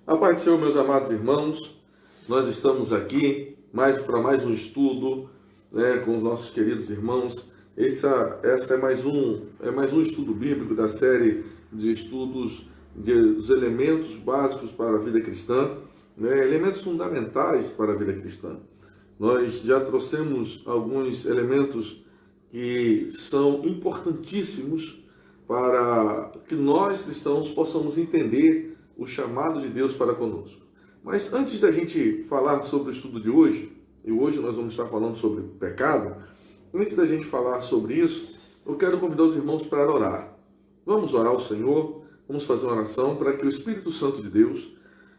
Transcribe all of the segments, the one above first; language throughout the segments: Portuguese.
A paz do Senhor, meus amados irmãos, nós estamos aqui para mais um estudo, com os nossos queridos irmãos. Essa é mais um estudo bíblico da série de estudos dos elementos básicos para a vida cristã, elementos fundamentais para a vida cristã. Nós já trouxemos alguns elementos que são importantíssimos para que nós cristãos possamos entender o chamado de Deus para conosco. Mas antes da gente falar sobre o estudo de hoje, e hoje nós vamos estar falando sobre pecado, antes da gente falar sobre isso, eu quero convidar os irmãos para orar. Vamos orar ao Senhor, vamos fazer uma oração para que o Espírito Santo de Deus,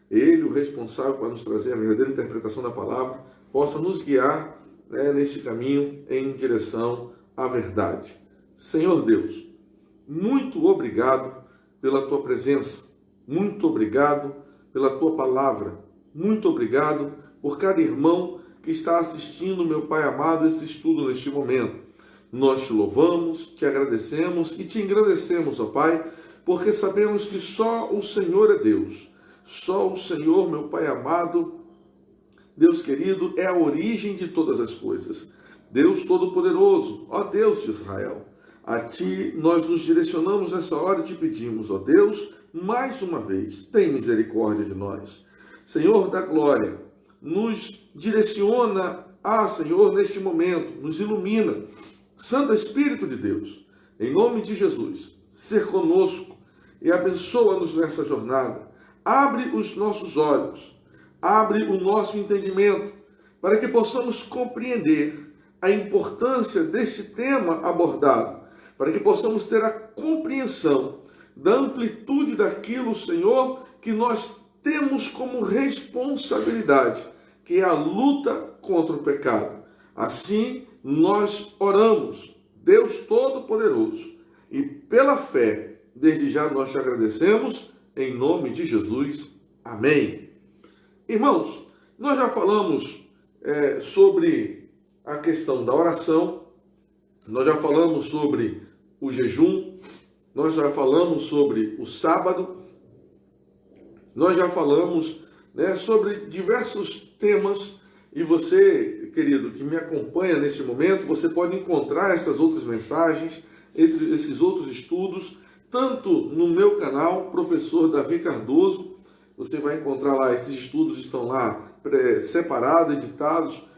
Ele, o responsável para nos trazer a verdadeira interpretação da palavra, possa nos guiar neste caminho em direção à verdade. Senhor Deus, muito obrigado pela Tua presença. Muito obrigado pela Tua palavra. Muito obrigado por cada irmão que está assistindo, meu Pai amado, esse estudo neste momento. Nós te louvamos, te agradecemos e te engrandecemos, ó Pai, porque sabemos que só o Senhor é Deus. Só o Senhor, meu Pai amado, Deus querido, é a origem de todas as coisas. Deus Todo-Poderoso, ó Deus de Israel, a Ti nós nos direcionamos nessa hora e te pedimos, ó Deus, mais uma vez, tem misericórdia de nós. Senhor da glória, nos direciona, Senhor, neste momento, nos ilumina. Santo Espírito de Deus, em nome de Jesus, ser conosco e abençoa-nos nessa jornada. Abre os nossos olhos, abre o nosso entendimento, para que possamos compreender a importância deste tema abordado, para que possamos ter a compreensão da amplitude daquilo, Senhor, que nós temos como responsabilidade, que é a luta contra o pecado. Assim, nós oramos, Deus Todo-Poderoso, e pela fé, desde já nós te agradecemos, em nome de Jesus. Amém. Irmãos, nós já falamos sobre a questão da oração, nós já falamos sobre o jejum, nós já falamos sobre o sábado, nós já falamos sobre diversos temas, e você, querido, que me acompanha nesse momento, você pode encontrar essas outras mensagens, entre esses outros estudos, tanto no meu canal, Professor Davi Cardoso, você vai encontrar lá, esses estudos estão lá separados, editados,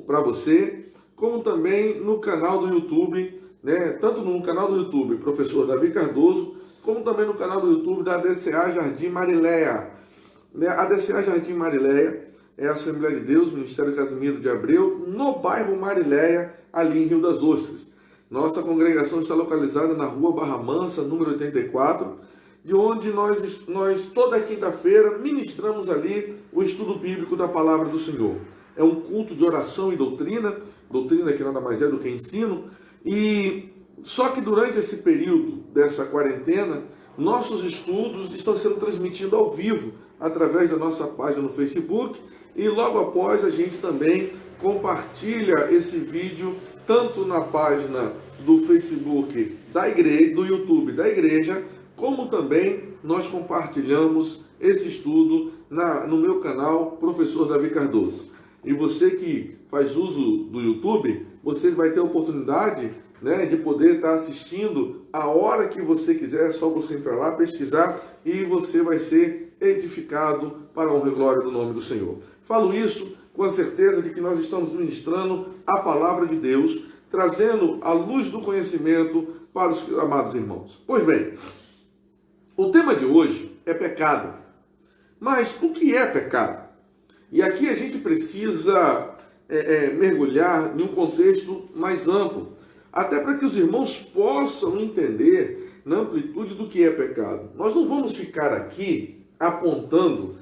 para você, como também no canal do YouTube, tanto no canal do YouTube, Professor Davi Cardoso, como também no canal do YouTube da ADCA Jardim Marileia. A ADCA Jardim Marileia é a Assembleia de Deus, Ministério Casimiro de Abreu, no bairro Marileia, ali em Rio das Ostras. Nossa congregação está localizada na rua Barra Mansa, número 84, de onde nós toda quinta-feira ministramos ali o estudo bíblico da Palavra do Senhor. É um culto de oração e doutrina que nada mais é do que ensino, e só que durante esse período dessa quarentena, nossos estudos estão sendo transmitidos ao vivo, através da nossa página no Facebook, e logo após a gente também compartilha esse vídeo, tanto na página do Facebook da igreja, do YouTube da igreja, como também nós compartilhamos esse estudo no meu canal, Professor Davi Cardoso. E você que faz uso do YouTube, você vai ter a oportunidade de poder estar assistindo a hora que você quiser. É só você entrar lá, pesquisar, e você vai ser edificado para a honra e glória do nome do Senhor. Falo isso com a certeza de que nós estamos ministrando a palavra de Deus, trazendo a luz do conhecimento para os amados irmãos. Pois bem, o tema de hoje é pecado. Mas o que é pecado? E aqui a gente precisa mergulhar em um contexto mais amplo, até para que os irmãos possam entender na amplitude do que é pecado. Nós não vamos ficar aqui apontando,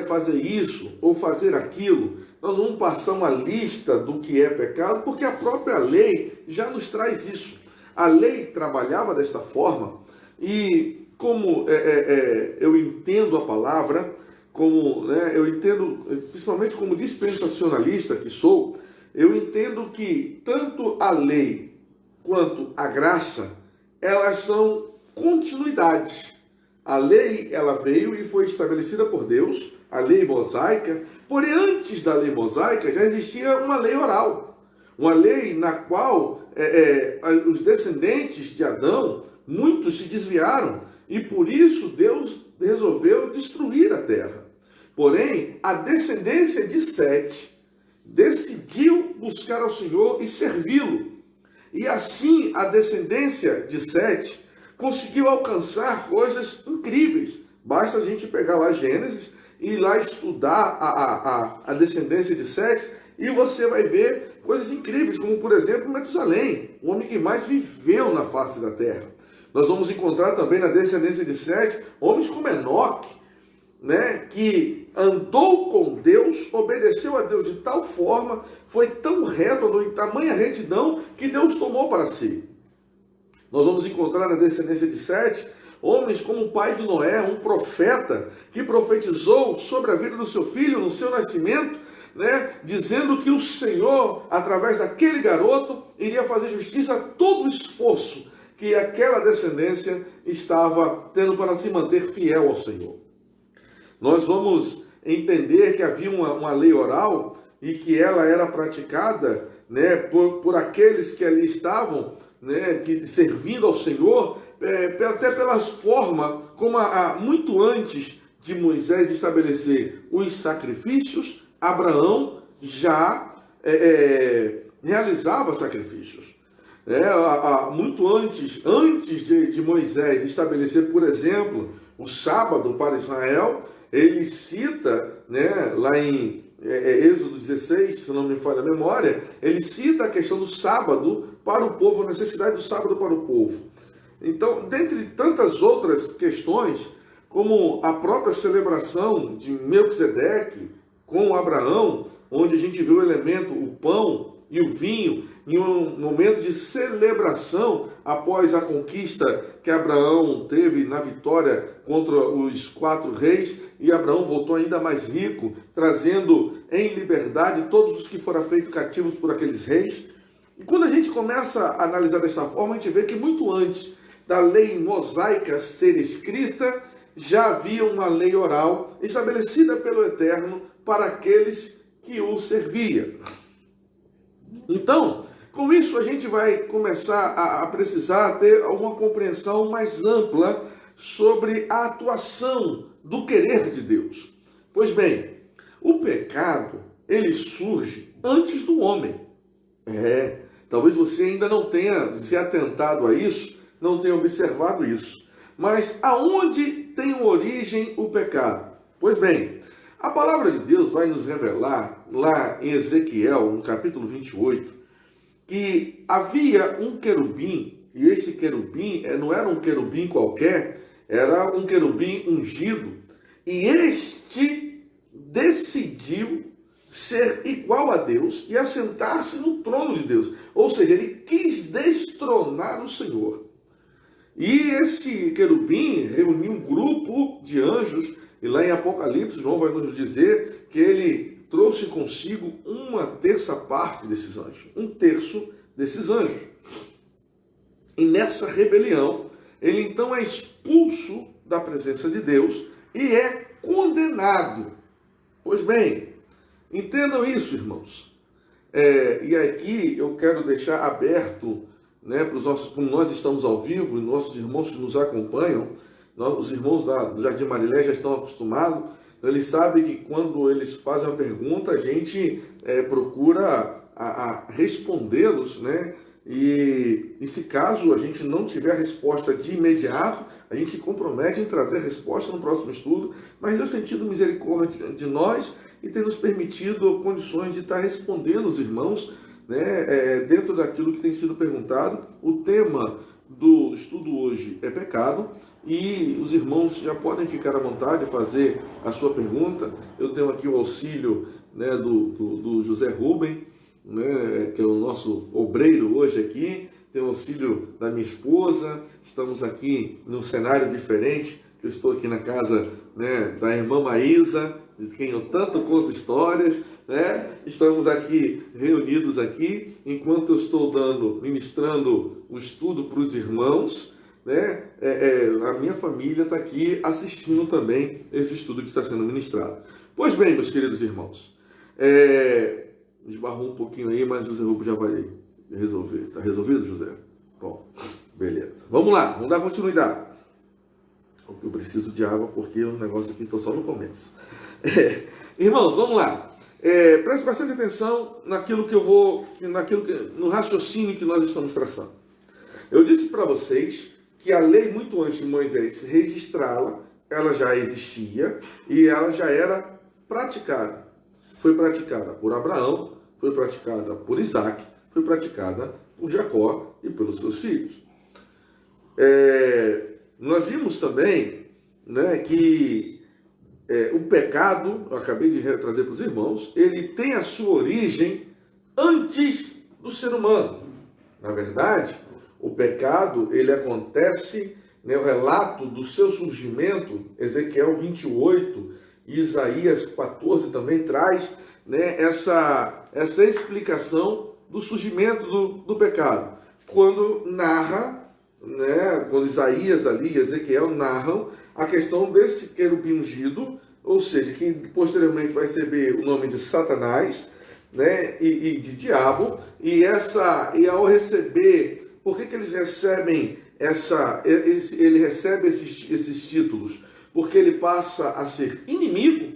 fazer isso ou fazer aquilo. Nós vamos passar uma lista do que é pecado, porque a própria lei já nos traz isso. A lei trabalhava desta forma, e como eu entendo a palavra, eu entendo, principalmente como dispensacionalista que sou, eu entendo que tanto a lei quanto a graça, elas são continuidades. a lei ela veio e foi estabelecida por Deus, a lei mosaica, porém antes da lei mosaica já existia uma lei oral, uma lei na qual os descendentes de Adão, muitos se desviaram e por isso Deus resolveu destruir a terra. Porém, a descendência de Sete decidiu buscar ao Senhor e servi-lo. E assim a descendência de Sete conseguiu alcançar coisas incríveis. Basta a gente pegar lá Gênesis e ir lá estudar a descendência de Sete e você vai ver coisas incríveis, como por exemplo Metusalém, o homem que mais viveu na face da terra. Nós vamos encontrar também na descendência de Sete homens como Enoque, né, que andou com Deus, obedeceu a Deus de tal forma, foi tão reto, andou em tamanha retidão, que Deus tomou para si. Nós vamos encontrar na descendência de Sete homens como o pai de Noé, um profeta, que profetizou sobre a vida do seu filho no seu nascimento, né, dizendo que o Senhor, através daquele garoto, iria fazer justiça a todo o esforço que aquela descendência estava tendo para se manter fiel ao Senhor. Nós vamos entender que havia uma lei oral e que ela era praticada, né, por aqueles que ali estavam, né, que servindo ao Senhor, até pelas formas, como muito antes de Moisés estabelecer os sacrifícios, Abraão já realizava sacrifícios. Muito antes de Moisés estabelecer, por exemplo, o sábado para Israel, ele cita, né, lá em Êxodo 16, se não me falha a memória, ele cita a questão do sábado para o povo, a necessidade do sábado para o povo. Então, dentre tantas outras questões, como a própria celebração de Melquisedeque com Abraão, onde a gente vê o elemento, o pão e o vinho, em um momento de celebração após a conquista que Abraão teve na vitória contra os 4 reis, e Abraão voltou ainda mais rico, trazendo em liberdade todos os que foram feitos cativos por aqueles reis. E quando a gente começa a analisar dessa forma, a gente vê que muito antes da lei mosaica ser escrita, já havia uma lei oral estabelecida pelo Eterno para aqueles que o serviam. Então, com isso a gente vai começar a precisar ter uma compreensão mais ampla sobre a atuação do querer de Deus. Pois bem, o pecado, ele surge antes do homem. Talvez você ainda não tenha se atentado a isso, não tenha observado isso. Mas aonde tem origem o pecado? Pois bem, a palavra de Deus vai nos revelar, lá em Ezequiel, no capítulo 28, que havia um querubim, e esse querubim não era um querubim qualquer, era um querubim ungido, e este decidiu ser igual a Deus e assentar-se no trono de Deus. Ou seja, ele quis destronar o Senhor. E esse querubim reuniu um grupo de anjos, e lá em Apocalipse, João vai nos dizer que ele trouxe consigo 1/3 parte desses anjos, 1/3 desses anjos. E nessa rebelião, ele então é expulso da presença de Deus e é condenado. Pois bem, entendam isso, irmãos. E aqui eu quero deixar aberto, né, para os nossos, como nós estamos ao vivo, e nossos irmãos que nos acompanham, os irmãos do Jardim Marilé já estão acostumados, então eles sabem que quando eles fazem uma pergunta, a gente procura respondê-los, né? E se caso a gente não tiver a resposta de imediato, a gente se compromete em trazer a resposta no próximo estudo, mas Deus tem tido misericórdia de nós e tem nos permitido condições de estar respondendo os irmãos, né, dentro daquilo que tem sido perguntado. O tema do estudo hoje é pecado, e os irmãos já podem ficar à vontade de fazer a sua pergunta. Eu tenho aqui o auxílio, né, do José Rubem, né, que é o nosso obreiro hoje aqui, tem o auxílio da minha esposa. Estamos aqui num cenário diferente, que eu estou aqui na casa, né, da irmã Maísa, de quem eu tanto conto histórias, né? Estamos aqui reunidos aqui, enquanto eu estou ministrando o estudo para os irmãos, né, a minha família está aqui assistindo também esse estudo que está sendo ministrado. Pois bem, meus queridos irmãos, esbarrou um pouquinho aí, mas o José Hugo já vai resolver. Está resolvido, José? Bom, beleza. Vamos lá, vamos dar continuidade. Eu preciso de água porque o negócio aqui estou só no começo. Irmãos, vamos lá. Preste bastante atenção no raciocínio que nós estamos traçando. Eu disse para vocês que a lei, muito antes de Moisés registrá-la, ela já existia e ela já era praticada. Foi praticada por Abraão, foi praticada por Isaac, foi praticada por Jacó e pelos seus filhos. Nós vimos também, né, que o pecado, eu acabei de trazer para os irmãos, ele tem a sua origem antes do ser humano. Na verdade, o pecado, ele acontece, né, o relato do seu surgimento, Ezequiel 28, e Isaías 14 também traz, né, essa explicação do surgimento do pecado. Quando narra, né, quando Isaías ali e Ezequiel narram a questão desse querubim ungido, ou seja, que posteriormente vai receber o nome de Satanás, né, e de diabo, e ao receber, por que eles recebem ele recebe esses títulos? Porque ele passa a ser inimigo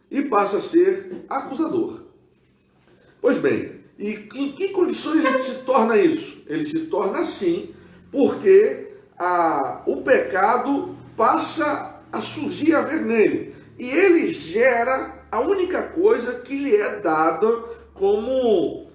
e passa a ser acusador. Pois bem, e em que condições ele se torna isso? Ele se torna assim porque o pecado passa a surgir, a ver nele. E ele gera a única coisa que lhe é dada como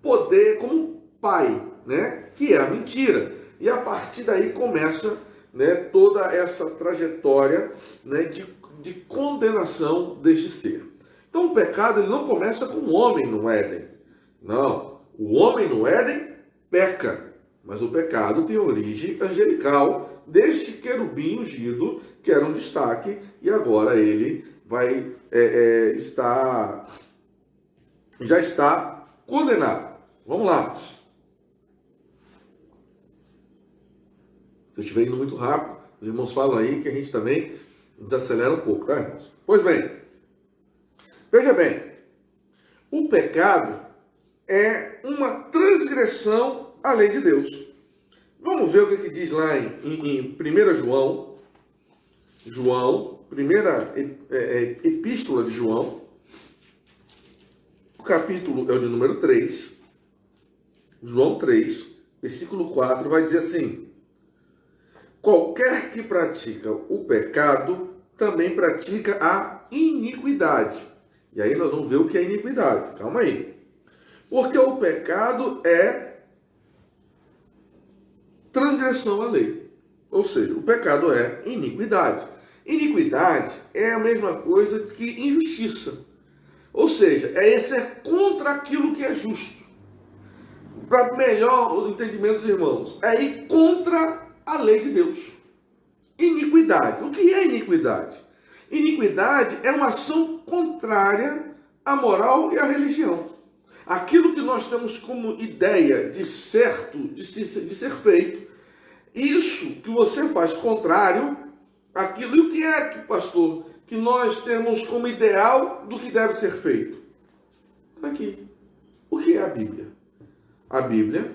poder, como pai, né? Que é a mentira. E a partir daí começa, né, toda essa trajetória, né, de condenação deste ser. Então o pecado, ele não começa com o homem no Éden. Não, o homem no Éden peca. Mas o pecado tem origem angelical deste querubim ungido, que era um destaque, e agora ele vai já está condenado. Vamos lá. Se eu estiver indo muito rápido, os irmãos falam aí que a gente também desacelera um pouco, tá, irmãos? Pois bem, veja bem, o pecado é uma transgressão à lei de Deus. Vamos ver o que diz lá em 1 João, primeira epístola de João, o capítulo é o de número 3, João 3, versículo 4, vai dizer assim: qualquer que pratica o pecado também pratica a iniquidade. E aí nós vamos ver o que é iniquidade. Calma aí. Porque o pecado é transgressão à lei. Ou seja, o pecado é iniquidade. Iniquidade é a mesma coisa que injustiça. Ou seja, ser contra aquilo que é justo. Para melhor o entendimento dos irmãos, é ir contra a lei de Deus. Iniquidade. O que é iniquidade? Iniquidade é uma ação contrária à moral e à religião. Aquilo que nós temos como ideia de certo, de ser feito, isso que você faz contrário àquilo. E o que é, pastor, que nós temos como ideal do que deve ser feito? Aqui. O que é a Bíblia? A Bíblia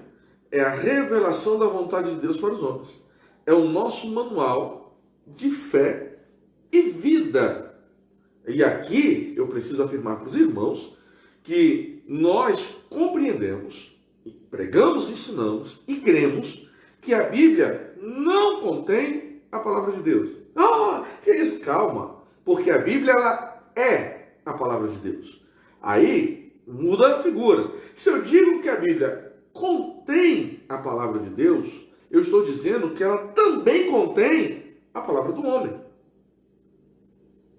é a revelação da vontade de Deus para os homens. É o nosso manual de fé e vida. E aqui eu preciso afirmar para os irmãos que nós compreendemos, pregamos, ensinamos e cremos que a Bíblia não contém a palavra de Deus. Que isso? Calma. Porque a Bíblia, ela é a palavra de Deus. Aí muda a figura. Se eu digo que a Bíblia contém a palavra de Deus, eu estou dizendo que ela também contém a palavra do homem.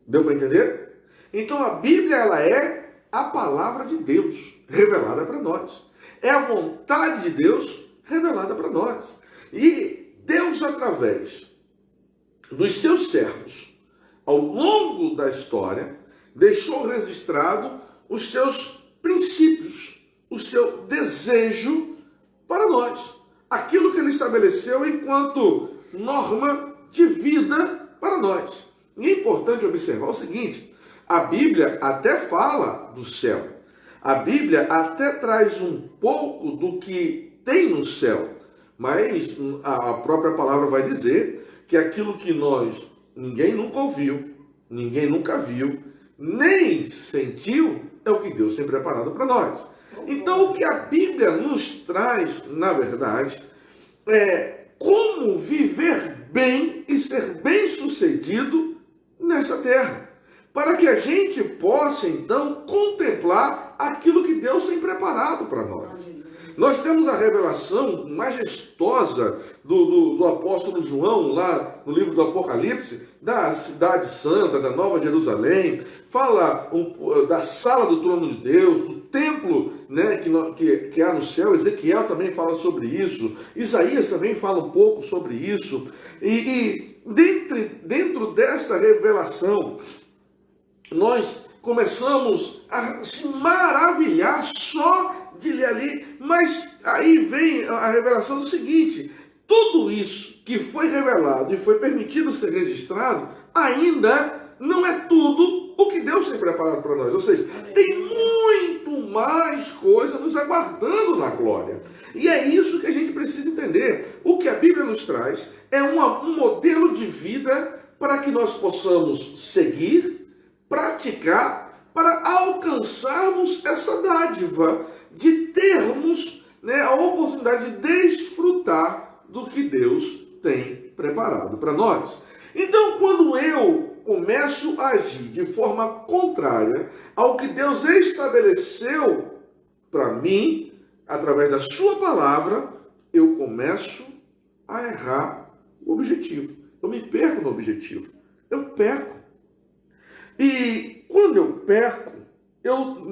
Deu para entender? Então a Bíblia, ela é a palavra de Deus revelada para nós. É a vontade de Deus revelada para nós. E Deus, através dos seus servos, ao longo da história, deixou registrado os seus princípios, o seu desejo para nós. Aquilo que ele estabeleceu enquanto norma de vida para nós. E é importante observar o seguinte: a Bíblia até fala do céu. A Bíblia até traz um pouco do que tem no céu. Mas a própria palavra vai dizer que aquilo que ninguém nunca ouviu, ninguém nunca viu, nem sentiu, é o que Deus tem preparado para nós. Então, o que a Bíblia nos traz, na verdade, é como viver bem e ser bem-sucedido nessa terra, para que a gente possa, então, contemplar aquilo que Deus tem preparado para nós. Nós temos a revelação majestosa do apóstolo João, lá no livro do Apocalipse, da cidade santa, da Nova Jerusalém, fala da sala do trono de Deus, do templo, né, que há no céu. Ezequiel também fala sobre isso, Isaías também fala um pouco sobre isso, e dentro dessa revelação, nós começamos a se maravilhar só de ler ali, mas aí vem a revelação do seguinte: tudo isso que foi revelado e foi permitido ser registrado, ainda não é tudo o que Deus tem preparado para nós. Ou seja, tem muito mais coisa nos aguardando na glória. E é isso que a gente precisa entender. O que a Bíblia nos traz é um modelo de vida para que nós possamos seguir, praticar, para alcançarmos essa dádiva de termos, né, a oportunidade de desfrutar do que Deus tem preparado para nós. Então, quando eu começo a agir de forma contrária ao que Deus estabeleceu para mim, através da sua palavra, eu começo a errar o objetivo. Eu me perco no objetivo. Eu peco. E quando eu peco,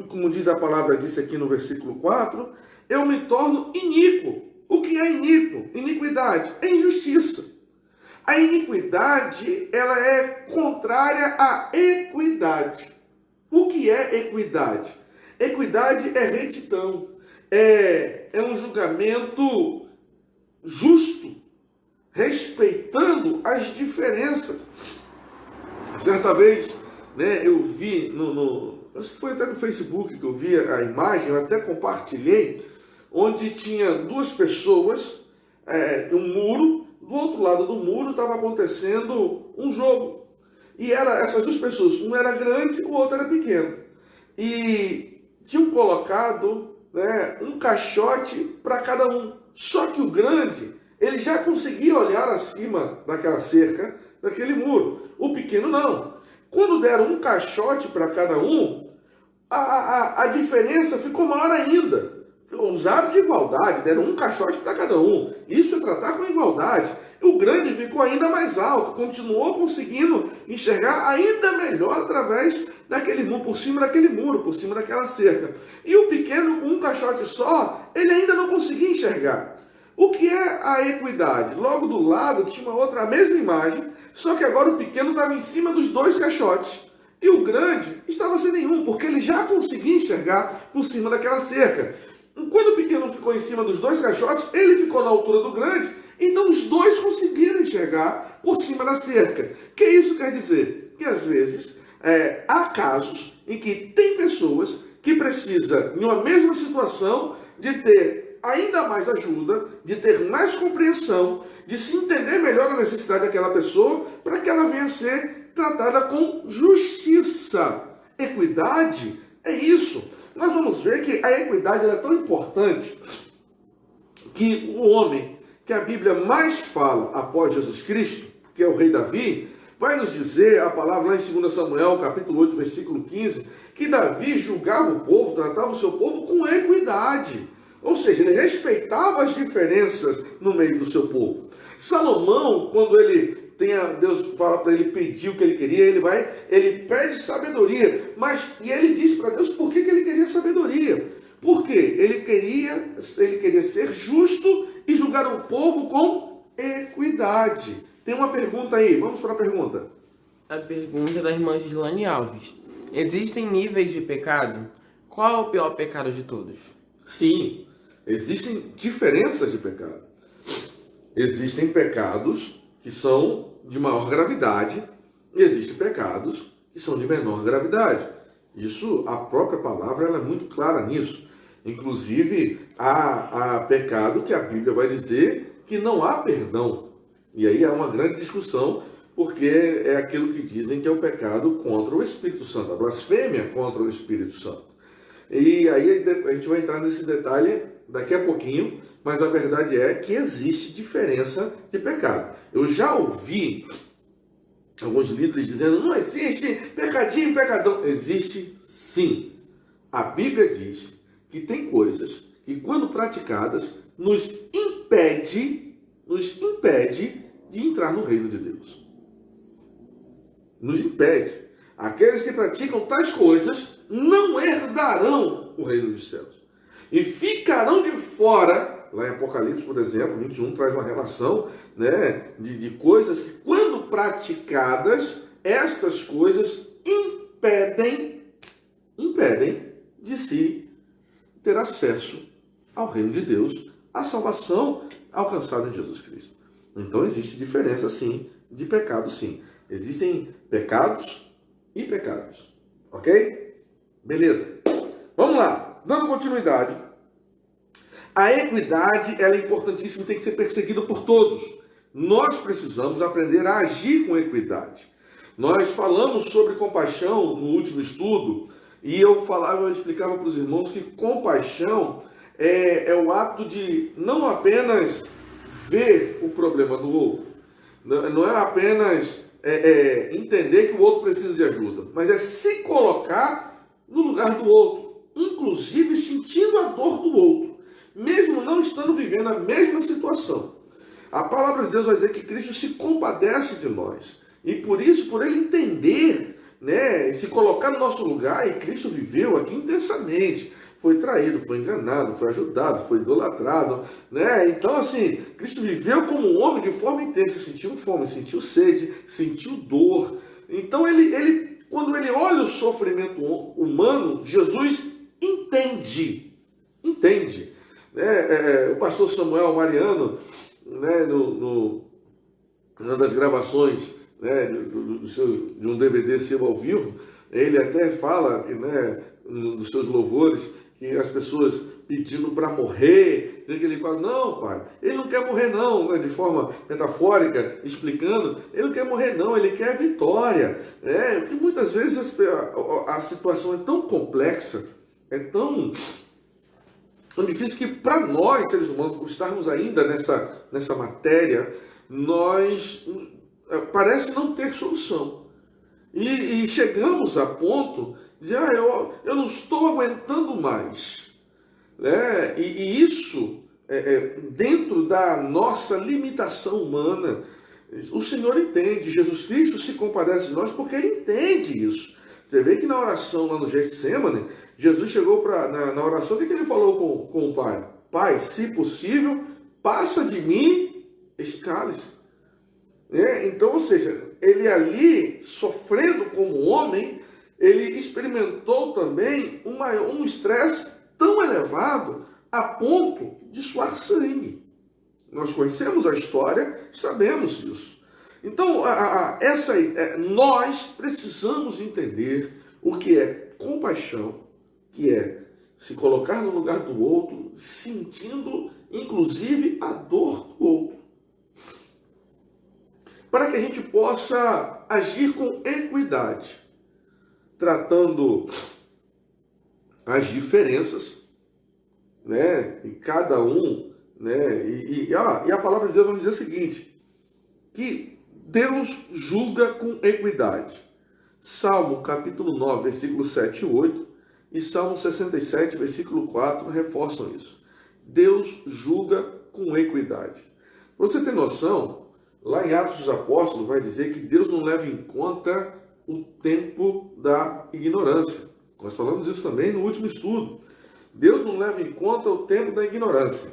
como diz a palavra, disse aqui no versículo 4, eu me torno iníquo. O que é iníquo? Iniquidade é injustiça. A iniquidade, ela é contrária à equidade. O que é equidade? Equidade é retidão, é um julgamento justo, respeitando as diferenças. Certa vez, né, eu vi acho que foi até no Facebook que eu vi a imagem, eu até compartilhei, onde tinha duas pessoas, um muro, do outro lado do muro estava acontecendo um jogo. E essas duas pessoas, um era grande, o outro era pequeno. E tinham colocado, né, um caixote para cada um. Só que o grande, ele já conseguia olhar acima daquela cerca, daquele muro. O pequeno não. Quando deram um caixote para cada um, a diferença ficou maior ainda. Usaram de igualdade, deram um caixote para cada um. Isso é tratar com igualdade. O grande ficou ainda mais alto, continuou conseguindo enxergar ainda melhor através daquele muro, por cima daquele muro, por cima daquela cerca. E o pequeno, com um caixote só, ele ainda não conseguia enxergar. O que é a equidade? Logo do lado tinha uma outra, a mesma imagem, só que agora o pequeno estava em cima dos dois caixotes. E o grande estava sem nenhum, porque ele já conseguia enxergar por cima daquela cerca. Quando o pequeno ficou em cima dos dois caixotes, ele ficou na altura do grande, então os dois conseguiram enxergar por cima da cerca. O que isso quer dizer? Que às vezes há casos em que tem pessoas que precisam, em uma mesma situação, de ter ainda mais ajuda, de ter mais compreensão, de se entender melhor a necessidade daquela pessoa, para que ela venha a ser tratada com justiça. Equidade é isso. Nós vamos ver que a equidade ela é tão importante que o homem que a Bíblia mais fala após Jesus Cristo, que é o rei Davi, vai nos dizer a palavra lá em 2 Samuel, capítulo 8, versículo 15, que Davi julgava o povo, tratava o seu povo com equidade. Ou seja, ele respeitava as diferenças no meio do seu povo. Salomão, quando Deus fala para ele pedir o que ele queria, ele pede sabedoria, e ele diz para Deus por que ele queria sabedoria. Por quê? Ele queria ser justo e julgar o povo com equidade. Tem uma pergunta aí, vamos para a pergunta. A pergunta é da irmã Gislane Alves. Existem níveis de pecado? Qual é o pior pecado de todos? Sim, existem diferenças de pecado. Existem pecados que são de maior gravidade e existem pecados que são de menor gravidade. Isso, a própria palavra ela é muito clara nisso. Inclusive, há pecado que a Bíblia vai dizer que não há perdão. E aí há uma grande discussão, porque é aquilo que dizem que é o pecado contra o Espírito Santo, a blasfêmia contra o Espírito Santo. E aí a gente vai entrar nesse detalhe daqui a pouquinho, mas a verdade é que existe diferença de pecado. Eu já ouvi alguns líderes dizendo, não existe pecadinho, pecadão. Existe sim. A Bíblia diz que tem coisas que, quando praticadas, nos impede de entrar no reino de Deus. Nos impede. Aqueles que praticam tais coisas não herdarão o reino dos céus. E ficarão de fora, lá em Apocalipse, por exemplo, 21 traz uma relação, né, de coisas que, quando praticadas, estas coisas impedem de se ter acesso ao reino de Deus, à salvação alcançada em Jesus Cristo. Então existe diferença sim, de pecado sim. Existem pecados e pecados. Ok? Beleza. Vamos lá. Dando continuidade. A equidade ela é importantíssima e tem que ser perseguida por todos. Nós precisamos aprender a agir com equidade. Nós falamos sobre compaixão no último estudo e eu explicava para os irmãos que compaixão é o ato de não apenas ver o problema do outro, não é apenas entender que o outro precisa de ajuda, mas é se colocar no lugar do outro, inclusive sentindo a dor do outro, mesmo não estando vivendo a mesma situação. A palavra de Deus vai dizer que Cristo se compadece de nós, e por isso, por ele entender, né, e se colocar no nosso lugar, e Cristo viveu aqui intensamente, foi traído, foi enganado, foi ajudado, foi idolatrado, né? Então, assim, Cristo viveu como um homem de forma intensa, sentiu fome, sentiu sede, sentiu dor. Então, quando ele olha o sofrimento humano, Jesus entende. O pastor Samuel Mariano, né, numa das gravações, né, de um DVD seu ao vivo, ele até fala, né, dos seus louvores, que as pessoas pedindo para morrer, que ele fala, não, pai, ele não quer morrer não, né, de forma metafórica, explicando, ele não quer morrer não, ele quer vitória, porque muitas vezes a situação é tão complexa, é tão difícil que para nós, seres humanos, por estarmos ainda nessa matéria, nós parece não ter solução, e chegamos a ponto dizer, eu não estou aguentando mais. E isso, dentro da nossa limitação humana, o Senhor entende. Jesus Cristo se compadece de nós porque Ele entende isso. Você vê que na oração lá no Getsemane, Jesus chegou na oração, o que Ele falou com o Pai? Pai, se possível, passa de mim este cálice. Então, ou seja, Ele ali, sofrendo como homem, ele experimentou também um estresse tão elevado a ponto de suar sangue. Nós conhecemos a história, sabemos disso. Então, nós precisamos entender o que é compaixão, que é se colocar no lugar do outro, sentindo, inclusive, a dor do outro. Para que a gente possa agir com equidade, tratando as diferenças, né, em cada um, né, e a palavra de Deus vai dizer o seguinte, que Deus julga com equidade. Salmo capítulo 9, versículo 7 e 8, e Salmo 67, versículo 4, reforçam isso. Deus julga com equidade. Para você ter noção, lá em Atos dos Apóstolos vai dizer que Deus não leva em conta o tempo da ignorância. Nós falamos isso também no último estudo. Deus não leva em conta o tempo da ignorância.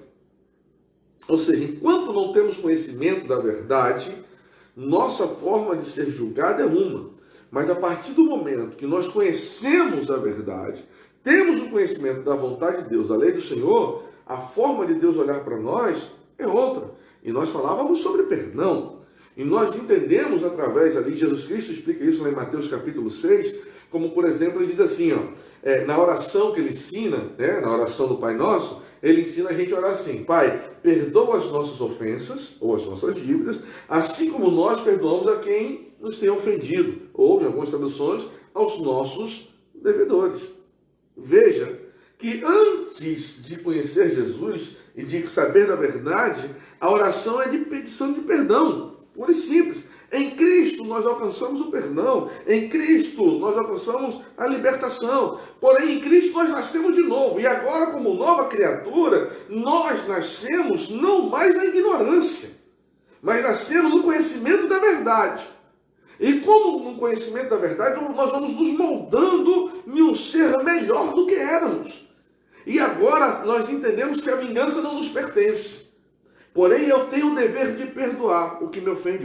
Ou seja, enquanto não temos conhecimento da verdade, nossa forma de ser julgado é uma. Mas a partir do momento que nós conhecemos a verdade, temos o conhecimento da vontade de Deus, da lei do Senhor, a forma de Deus olhar para nós é outra. E nós falávamos sobre perdão. E nós entendemos através ali, Jesus Cristo explica isso lá em Mateus capítulo 6, como por exemplo, ele diz assim, ó, na oração que ele ensina, né, na oração do Pai Nosso, ele ensina a gente a orar assim: Pai, perdoa as nossas ofensas, ou as nossas dívidas, assim como nós perdoamos a quem nos tem ofendido, ou, em algumas traduções, aos nossos devedores. Veja que antes de conhecer Jesus e de saber da verdade, a oração é de petição de perdão, pura e simples. Em Cristo nós alcançamos o perdão, em Cristo nós alcançamos a libertação, porém em Cristo nós nascemos de novo, e agora como nova criatura, nós nascemos não mais na ignorância, mas nascemos no conhecimento da verdade. E como no conhecimento da verdade, nós vamos nos moldando em um ser melhor do que éramos. E agora nós entendemos que a vingança não nos pertence. Porém, eu tenho o dever de perdoar o que me ofende,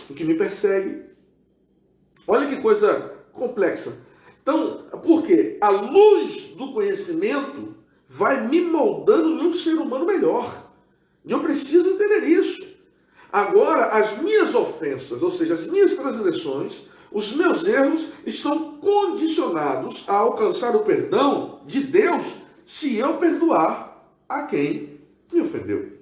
o que me persegue. Olha que coisa complexa. Então, por quê? A luz do conhecimento vai me moldando em um ser humano melhor. E eu preciso entender isso. Agora, as minhas ofensas, ou seja, as minhas transgressões, os meus erros estão condicionados a alcançar o perdão de Deus se eu perdoar a quem me ofendeu.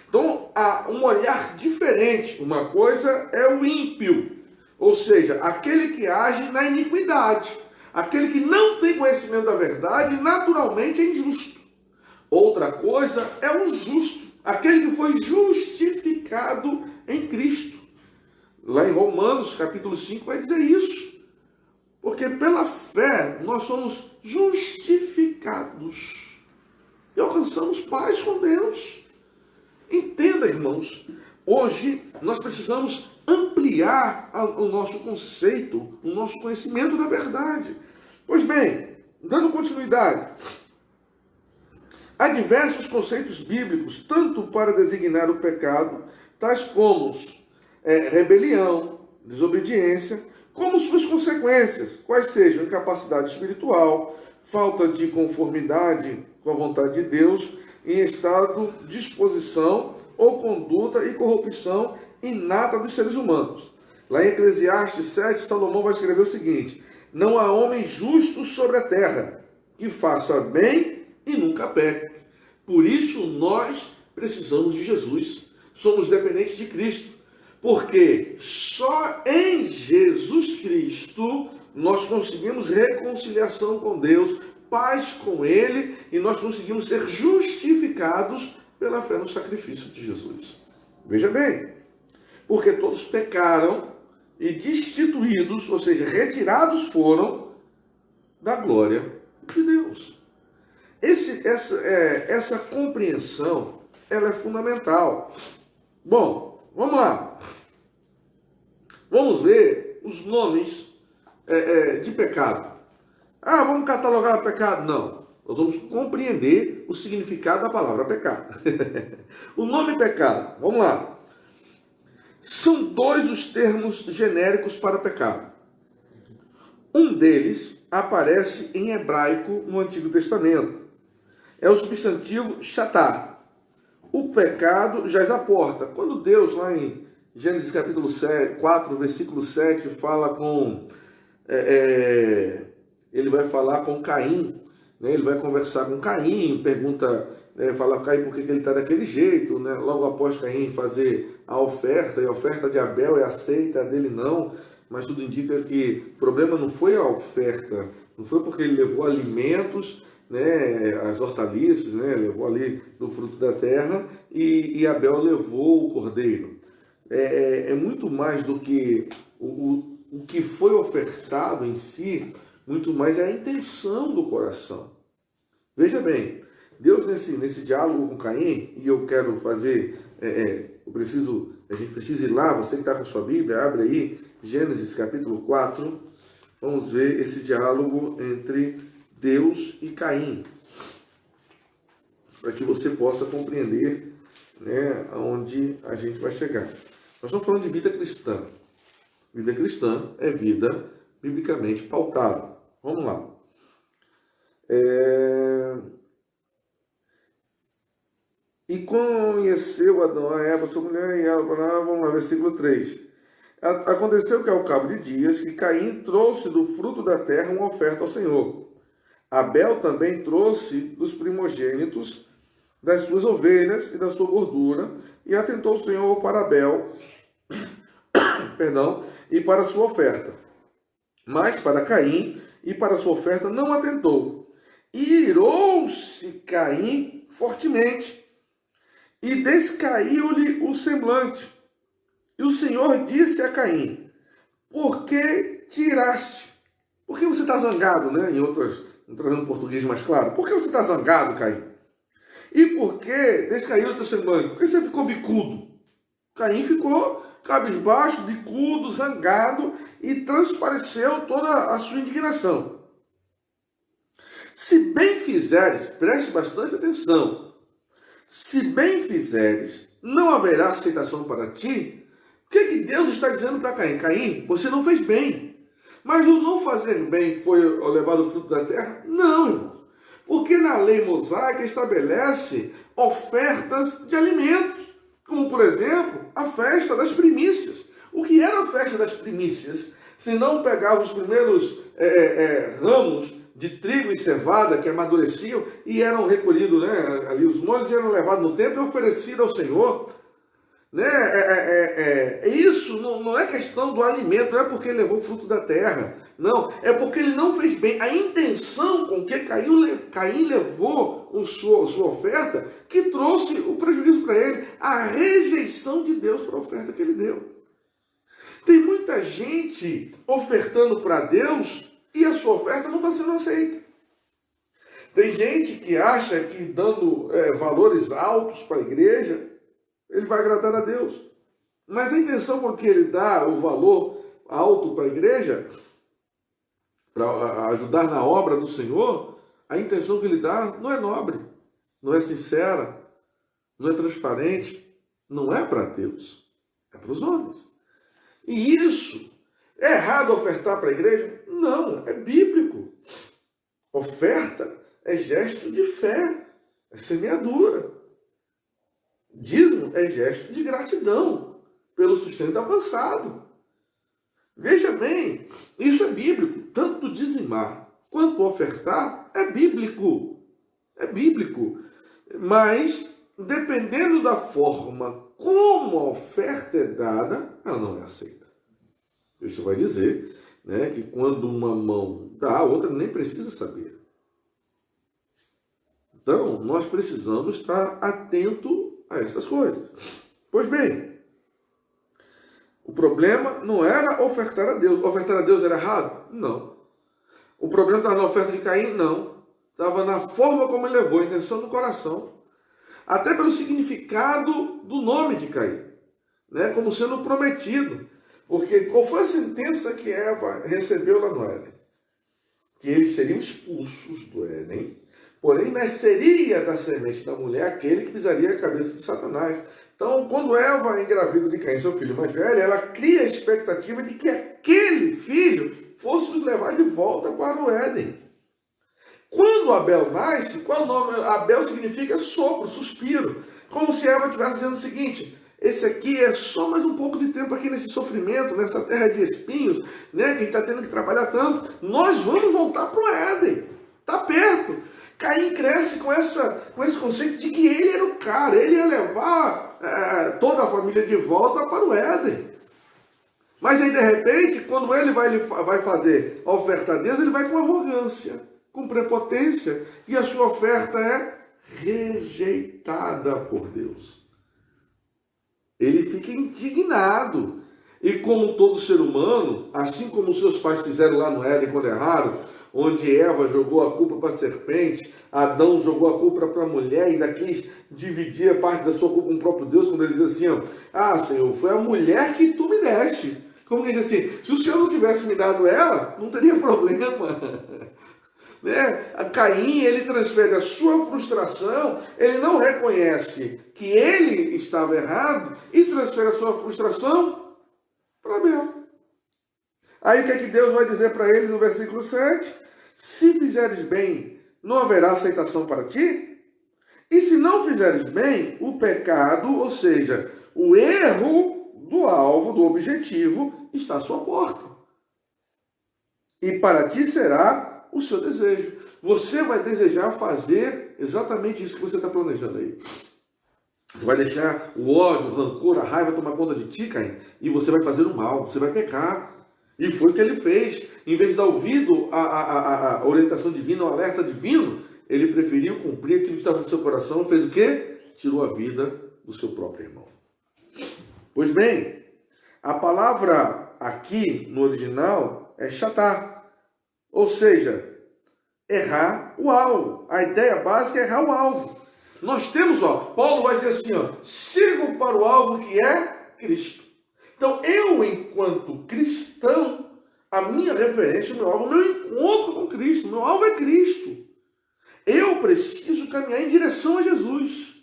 Então, há um olhar diferente. Uma coisa é o ímpio, ou seja, aquele que age na iniquidade. Aquele que não tem conhecimento da verdade, naturalmente é injusto. Outra coisa é o justo, aquele que foi justificado em Cristo. Lá em Romanos, capítulo 5, vai dizer isso. Porque pela fé nós somos justificados e alcançamos paz com Deus. Entenda, irmãos, hoje nós precisamos ampliar o nosso conceito, o nosso conhecimento da verdade. Pois bem, dando continuidade, há diversos conceitos bíblicos, tanto para designar o pecado, tais como rebelião, desobediência, como suas consequências, quais sejam incapacidade espiritual, falta de conformidade com a vontade de Deus, em estado de disposição ou conduta e corrupção inata dos seres humanos. Lá em Eclesiastes 7, Salomão vai escrever o seguinte: não há homem justo sobre a terra, que faça bem e nunca peque. Por isso nós precisamos de Jesus. Somos dependentes de Cristo. Porque só em Jesus Cristo nós conseguimos reconciliação com Deus, paz com Ele, e nós conseguimos ser justificados pela fé no sacrifício de Jesus. Veja bem, porque todos pecaram e destituídos, ou seja, retirados foram da glória de Deus. Essa compreensão, ela é fundamental. Bom, vamos lá. Vamos ver os nomes de pecado. Vamos catalogar o pecado? Não. Nós vamos compreender o significado da palavra pecado. O nome pecado, vamos lá. São dois os termos genéricos para pecado. Um deles aparece em hebraico no Antigo Testamento. É o substantivo shatar. O pecado jaz à porta. Quando Deus, lá em Gênesis capítulo 4, versículo 7, fala com... ele vai falar com Caim, né? Ele vai conversar com Caim, pergunta, fala Caim por que ele está daquele jeito, né? Logo após Caim fazer a oferta, e a oferta de Abel é aceita, a dele não, mas tudo indica que o problema não foi a oferta, não foi porque ele levou alimentos, né, as hortaliças, né, levou ali do fruto da terra, e Abel levou o cordeiro. É muito mais do que o que foi ofertado em si, muito mais é a intenção do coração. Veja bem, Deus nesse diálogo com Caim, e eu quero fazer, a gente precisa ir lá, você que está com sua Bíblia, abre aí, Gênesis capítulo 4, vamos ver esse diálogo entre Deus e Caim, para que você possa compreender, né, aonde a gente vai chegar. Nós estamos falando de vida cristã. Vida cristã é vida biblicamente pautada. Vamos lá. E conheceu Adão a Eva, sua mulher, e ela, vamos lá, versículo 3. Aconteceu que ao cabo de dias, que Caim trouxe do fruto da terra uma oferta ao Senhor. Abel também trouxe dos primogênitos das suas ovelhas e da sua gordura, e atentou o Senhor para Abel, perdão, e para a sua oferta. Mas para Caim e para a sua oferta não atentou. E irou-se Caim fortemente, e descaiu-lhe o semblante. E o Senhor disse a Caim: por que tiraste? Por que você está zangado, né? Em outras, trazendo um português mais claro. Por que você está zangado, Caim? E por que descaiu o teu semblante? Por que você ficou bicudo? Caim ficou cabisbaixo, bicudo, zangado, e transpareceu toda a sua indignação. Se bem fizeres, preste bastante atenção, se bem fizeres, não haverá aceitação para ti. O que Deus está dizendo para Caim? Caim, você não fez bem. Mas o não fazer bem foi levado o fruto da terra? Não, irmãos. Porque na lei mosaica estabelece ofertas de alimentos. Como, por exemplo, a festa das primícias. O que era a festa das primícias? Se não pegava os primeiros ramos de trigo e cevada que amadureciam e eram recolhidos, né, ali os molhos eram levados no templo e oferecidos ao Senhor. Né? Isso não é questão do alimento, não é porque ele levou o fruto da terra. Não, é porque ele não fez bem. A intenção com que Caim levou sua oferta, que trouxe o prejuízo para ele, a rejeição de Deus para a oferta que ele deu. Tem muita gente ofertando para Deus e a sua oferta não está sendo aceita. Tem gente que acha que dando valores altos para a igreja, ele vai agradar a Deus. Mas a intenção com que ele dá o valor alto para a igreja, para ajudar na obra do Senhor, a intenção que ele dá não é nobre, não é sincera, não é transparente, não é para Deus, é para os homens. E isso, é errado ofertar para a igreja? Não, é bíblico. Oferta é gesto de fé, é semeadura. Dízimo é gesto de gratidão pelo sustento alcançado. Veja bem, isso é bíblico. Tanto dizimar quanto ofertar é bíblico. É bíblico. Mas, dependendo da forma como a oferta é dada, ela não é aceita. Isso vai dizer, né, que quando uma mão dá, a outra nem precisa saber. Então, nós precisamos estar atento a essas coisas. Pois bem, o problema não era ofertar a Deus. Ofertar a Deus era errado? Não. O problema estava na oferta de Caim? Não. Estava na forma como ele levou, a intenção do coração. Até pelo significado do nome de Caim, né? Como sendo prometido. Porque qual foi a sentença que Eva recebeu lá no Éden? Que eles seriam expulsos do Éden, porém nasceria da semente da mulher aquele que pisaria a cabeça de Satanás. Então, quando Eva engravida de Caim, seu filho mais velho, ela cria a expectativa de que aquele filho fosse nos levar de volta para o Éden. Quando Abel nasce, qual o nome? Abel significa sopro, suspiro. Como se Eva estivesse dizendo o seguinte: esse aqui é só mais um pouco de tempo aqui nesse sofrimento, nessa terra de espinhos, né, que a gente está tendo que trabalhar tanto. Nós vamos voltar para o Éden. Está perto. Caim cresce com esse conceito de que ele era o cara, ele ia levar toda a família de volta para o Éden. Mas aí, de repente, quando ele vai fazer a oferta a Deus, ele vai com arrogância, com prepotência, e a sua oferta é rejeitada por Deus. Ele fica indignado. E como todo ser humano, assim como seus pais fizeram lá no Éden quando erraram, onde Eva jogou a culpa para a serpente, Adão jogou a culpa para a mulher, e ainda quis dividir a parte da sua culpa com o próprio Deus, quando ele diz assim: ah, Senhor, foi a mulher que tu me deste. Como ele diz assim: se o Senhor não tivesse me dado ela, não teria problema. Né? A Caim, ele transfere a sua frustração, ele não reconhece que ele estava errado e transfere a sua frustração para Abel. Aí o que é que Deus vai dizer para ele no versículo 7? Se fizeres bem, não haverá aceitação para ti? E se não fizeres bem, o pecado, ou seja, o erro do alvo, do objetivo, está à sua porta. E para ti será o seu desejo. Você vai desejar fazer exatamente isso que você está planejando aí. Você vai deixar o ódio, o rancor, a raiva tomar conta de ti, Caim, e você vai fazer o mal, você vai pecar. E foi o que ele fez. Em vez de dar ouvido à orientação divina, ao alerta divino, ele preferiu cumprir aquilo que estava no seu coração e fez o quê? Tirou a vida do seu próprio irmão. Pois bem, a palavra aqui no original é chatá, ou seja, errar o alvo. A ideia básica é errar o alvo. Nós temos, Paulo vai dizer assim, sigo para o alvo que é Cristo. Então, eu, enquanto cristão, a minha referência, o meu alvo, o meu encontro com Cristo, o meu alvo é Cristo. Eu preciso caminhar em direção a Jesus,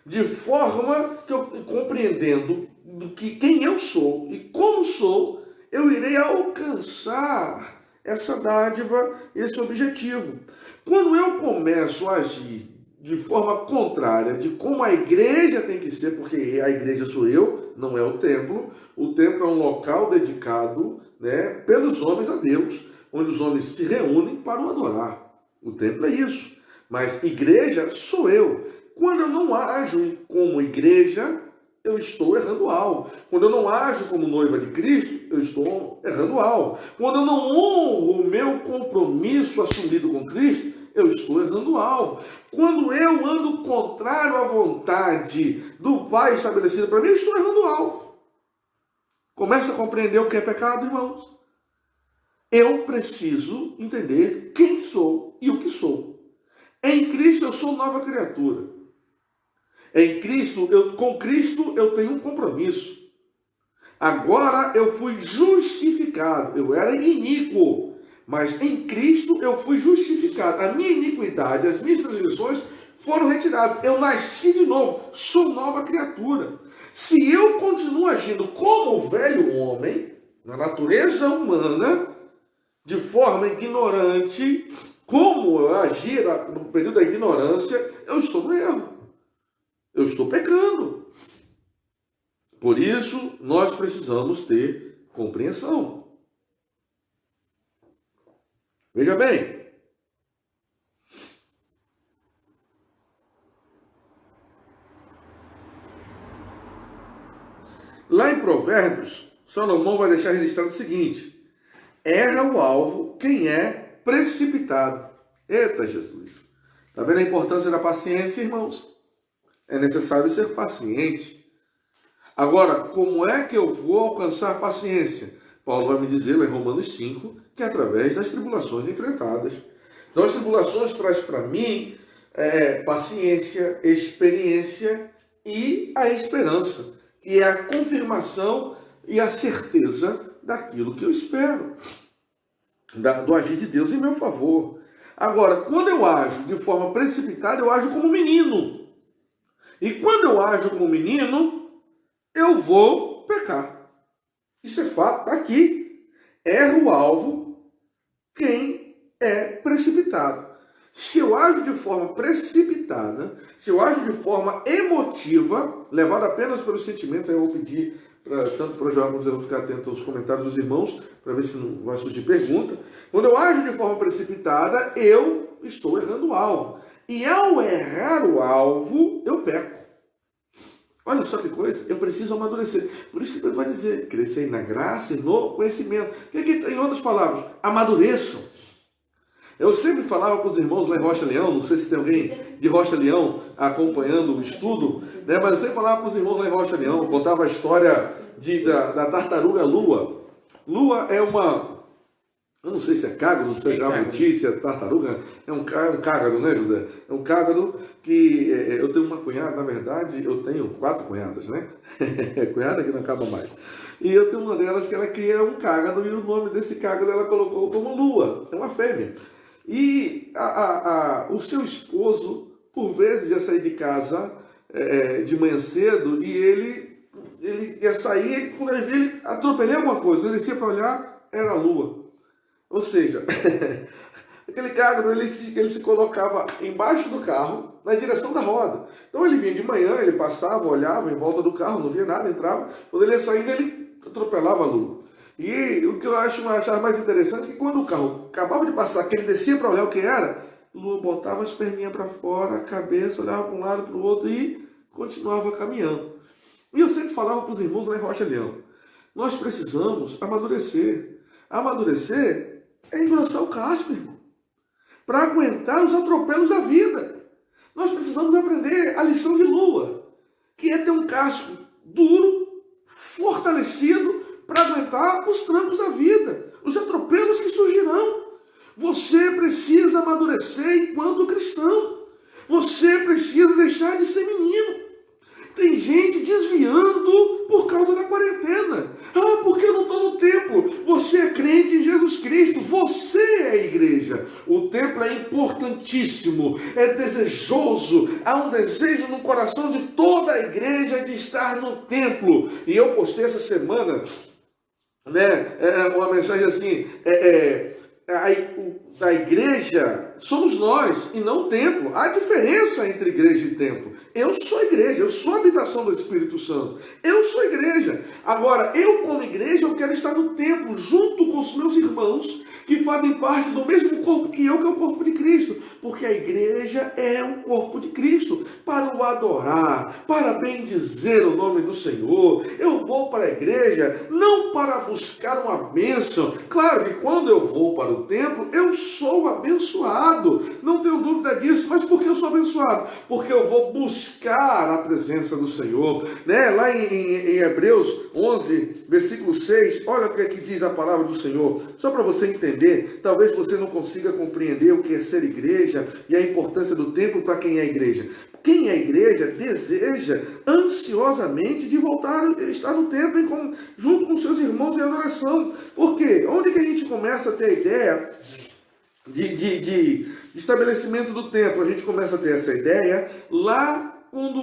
de forma que eu, compreendendo do que quem eu sou e como sou, eu irei alcançar essa dádiva, esse objetivo. Quando eu começo a agir de forma contrária de como a igreja tem que ser, porque a igreja sou eu, não é o templo é um local dedicado, pelos homens a Deus, onde os homens se reúnem para o adorar. O templo é isso, mas igreja sou eu. Quando eu não ajo como igreja, eu estou errando o alvo. Quando eu não ajo como noiva de Cristo, eu estou errando o alvo. Quando eu não honro o meu compromisso assumido com Cristo, eu estou errando o alvo. Quando eu ando contrário à vontade do Pai estabelecida para mim, eu estou errando o alvo. Começa a compreender o que é pecado, irmãos. Eu preciso entender quem sou e o que sou. Em Cristo eu sou nova criatura. Em Cristo, com Cristo eu tenho um compromisso. Agora eu fui justificado. Eu era iníquo, mas em Cristo eu fui justificado. A minha iniquidade, as minhas transgressões foram retiradas. Eu nasci de novo, sou nova criatura. Se eu continuo agindo como o velho homem, na natureza humana, de forma ignorante, como eu agir no período da ignorância, eu estou no erro. Eu estou pecando. Por isso, nós precisamos ter compreensão. Veja bem. Lá em Provérbios, Salomão vai deixar registrado o seguinte: erra o alvo quem é precipitado. Eita Jesus! Está vendo a importância da paciência, irmãos? É necessário ser paciente. Agora, como é que eu vou alcançar paciência? Paulo vai me dizer lá em Romanos 5, que é através das tribulações enfrentadas. Então as tribulações trazem para mim paciência, experiência e a esperança, que é a confirmação e a certeza daquilo que eu espero, do agir de Deus em meu favor. Agora, quando eu ajo de forma precipitada, eu ajo como menino. E quando eu ajo como menino, eu vou pecar. Isso é fato, está aqui. Erra o alvo quem é precipitado. Se eu ajo de forma precipitada, se eu ajo de forma emotiva, levado apenas pelos sentimentos, aí eu vou pedir tanto para o João como eu ficar atento aos comentários dos irmãos, para ver se não vai surgir pergunta. Quando eu ajo de forma precipitada, eu estou errando o alvo. E ao errar o alvo, eu peco. Olha só que coisa, eu preciso amadurecer. Por isso que Deus vai dizer, crescer na graça e no conhecimento. Em outras palavras, amadureçam. Eu sempre falava para os irmãos lá em Rocha Leão, não sei se tem alguém de Rocha Leão acompanhando o estudo, mas eu sempre falava para os irmãos lá em Rocha Leão, contava a história da tartaruga Lua. Lua é uma, eu não sei se é cágado, se é jabuti, se é tartaruga, é um cágado, né, José? É um cágado que eu tenho uma cunhada, na verdade, eu tenho 4 cunhadas, né? Cunhada que não acaba mais. E eu tenho uma delas que ela cria um cágado e o nome desse cágado ela colocou como Lua, é uma fêmea. E o seu esposo, por vezes, ia sair de casa de manhã cedo e ele ia sair, quando ele via, ele atropelou alguma coisa, ele descia para olhar, era a Lua. Ou seja, Aquele carro, ele se colocava embaixo do carro, na direção da roda. Então ele vinha de manhã, ele passava, olhava em volta do carro, não via nada, entrava. Quando ele ia saindo, ele atropelava a lua. E o que eu achava mais interessante é que quando o carro acabava de passar, que ele descia para olhar o que era, Lua botava as perninhas para fora, a cabeça, olhava para um lado para o outro e continuava caminhando. E eu sempre falava para os irmãos lá em Rocha Leão, nós precisamos amadurecer. Amadurecer é engrossar o casco, irmão, para aguentar os atropelos da vida. Nós precisamos aprender a lição de Lua, que é ter um casco duro, fortalecido, para aguentar os trancos da vida, os atropelos que surgirão. Você precisa amadurecer enquanto cristão. Você precisa deixar de ser menino. Tem gente desviando por causa da quarentena. Ah, porque eu não estou no templo. Você é crente em Jesus Cristo. Você é a igreja. O templo é importantíssimo. É desejoso. Há um desejo no coração de toda a igreja de estar no templo. E eu postei essa semana, uma mensagem assim, a igreja somos nós e não o templo. Há diferença entre igreja e templo. Eu sou igreja, eu sou a habitação do Espírito Santo. Eu sou igreja. Agora, eu como igreja, eu quero estar no templo junto com os meus irmãos que fazem parte do mesmo corpo que é o corpo de Cristo. Porque a igreja é um corpo de Cristo. Para o adorar, para bendizer o nome do Senhor. Eu vou para a igreja não para buscar uma bênção. Claro que quando eu vou para o templo, eu sou abençoado. Não tenho dúvida disso. Mas por que eu sou abençoado? Porque eu vou buscar a presença do Senhor. Lá em Hebreus 11, versículo 6, olha o que aqui diz a palavra do Senhor. Só para você entender, talvez você não consiga compreender o que é ser igreja e a importância do templo para quem é igreja. Quem é igreja deseja ansiosamente de voltar a estar no templo junto com seus irmãos em adoração. Por quê? Onde que a gente começa a ter a ideia de estabelecimento do templo? A gente começa a ter essa ideia lá quando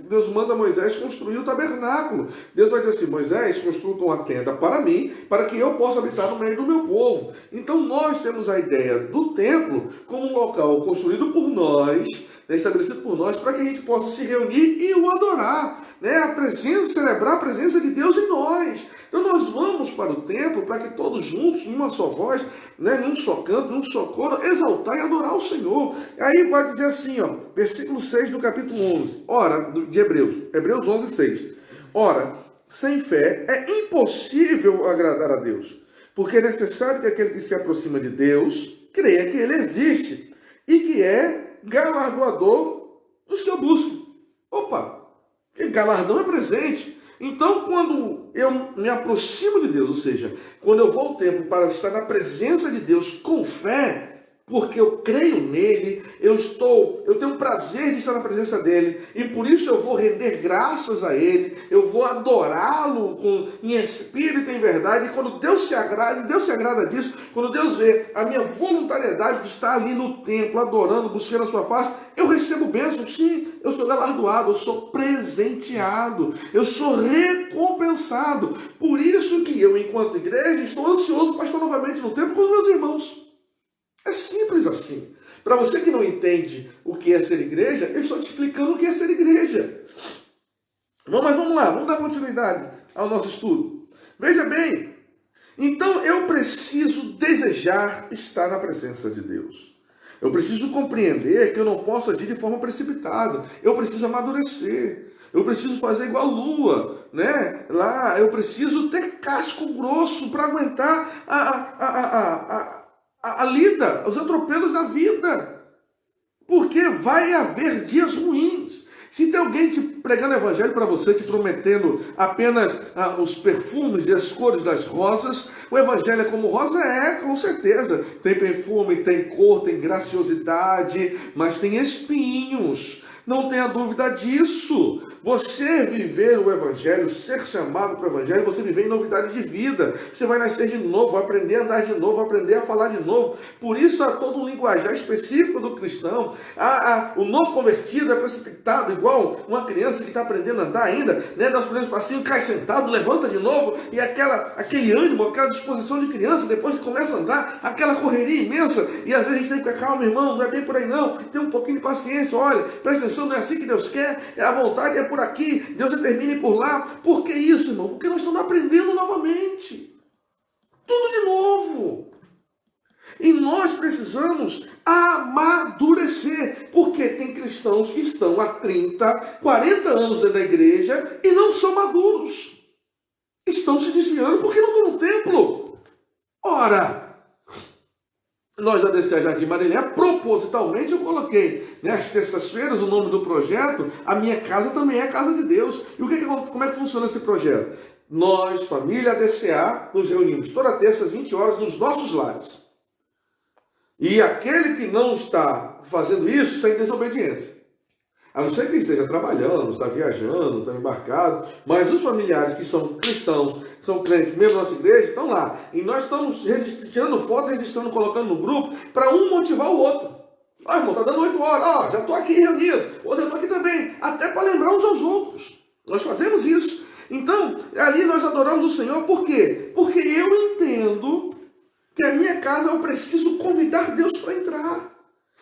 Deus manda Moisés construir o tabernáculo. Deus vai dizer assim: Moisés, construa uma tenda para mim, para que eu possa habitar no meio do meu povo. Então nós temos a ideia do templo como um local construído por nós, estabelecido por nós, para que a gente possa se reunir e o adorar, celebrar a presença de Deus em nós. Então nós vamos para o templo para que todos juntos, numa só voz, num só canto, num só coro, exaltar e adorar o Senhor. Aí vai dizer assim, versículo 6 do capítulo 11, de Hebreus 11, 6. Ora, sem fé é impossível agradar a Deus, porque é necessário que aquele que se aproxima de Deus creia que Ele existe e que é galardoador dos que o buscam. Opa, que galardão é presente. Então, quando eu me aproximo de Deus, ou seja, quando eu vou ao templo para estar na presença de Deus com fé, porque eu creio nele, eu tenho prazer de estar na presença dele, e por isso eu vou render graças a ele, eu vou adorá-lo em espírito e em verdade. E quando Deus se agrada disso, quando Deus vê a minha voluntariedade de estar ali no templo, adorando, buscando a sua face, eu recebo bênção. Sim, eu sou galardoado, eu sou presenteado, eu sou recompensado. Por isso que eu, enquanto igreja, estou ansioso para estar novamente no templo com os meus irmãos. É simples assim. Para você que não entende o que é ser igreja, eu estou te explicando o que é ser igreja. Mas vamos lá, vamos dar continuidade ao nosso estudo. Veja bem, então eu preciso desejar estar na presença de Deus. Eu preciso compreender que eu não posso agir de forma precipitada. Eu preciso amadurecer. Eu preciso fazer igual a Lua, Lá eu preciso ter casco grosso para aguentar a lida, os atropelos da vida. Porque vai haver dias ruins. Se tem alguém te pregando evangelho para você, te prometendo apenas os perfumes e as cores das rosas, o evangelho é como rosa? É, com certeza. Tem perfume, tem cor, tem graciosidade, mas tem espinhos. Não tenha dúvida disso. você viver o Evangelho, ser chamado para o Evangelho, você viver em novidade de vida. Você vai nascer de novo, vai aprender a andar de novo, vai aprender a falar de novo. Por isso há todo um linguajar específico do cristão. O novo convertido é precipitado, igual uma criança que está aprendendo a andar ainda, né? Dá os primeiros passinhos, cai sentado, levanta de novo, e aquele ânimo, aquela disposição de criança, depois que começa a andar, aquela correria imensa, e às vezes a gente tem que ficar calmo, irmão, não é bem por aí não, tem um pouquinho de paciência, olha, presta atenção, não é assim que Deus quer, a vontade é por aqui, Deus determine por lá. Por que isso, irmão? Porque nós estamos aprendendo novamente, tudo de novo. E nós precisamos amadurecer, porque tem cristãos que estão há 30, 40 anos dentro da igreja e não são maduros. Estão se desviando porque não estão no templo. Ora, nós da DCA Jardim Marilé, propositalmente eu coloquei, né, às terças-feiras, o nome do projeto, a minha casa também é a casa de Deus. E como é que funciona esse projeto? Nós, família DCA, nos reunimos toda terça às 20 horas nos nossos lares. E aquele que não está fazendo isso está em desobediência. A não ser que esteja trabalhando, está viajando, está embarcado, mas os familiares que são cristãos, são crentes, mesmo na nossa igreja, estão lá. E nós estamos tirando foto, registrando, colocando no grupo, para um motivar o outro. Ó, irmão, está dando 8 horas, ó, já estou aqui reunido, hoje eu estou aqui também, até para lembrar uns aos outros. Nós fazemos isso. Então, ali nós adoramos o Senhor, por quê? Porque eu entendo que a minha casa eu preciso convidar Deus para entrar.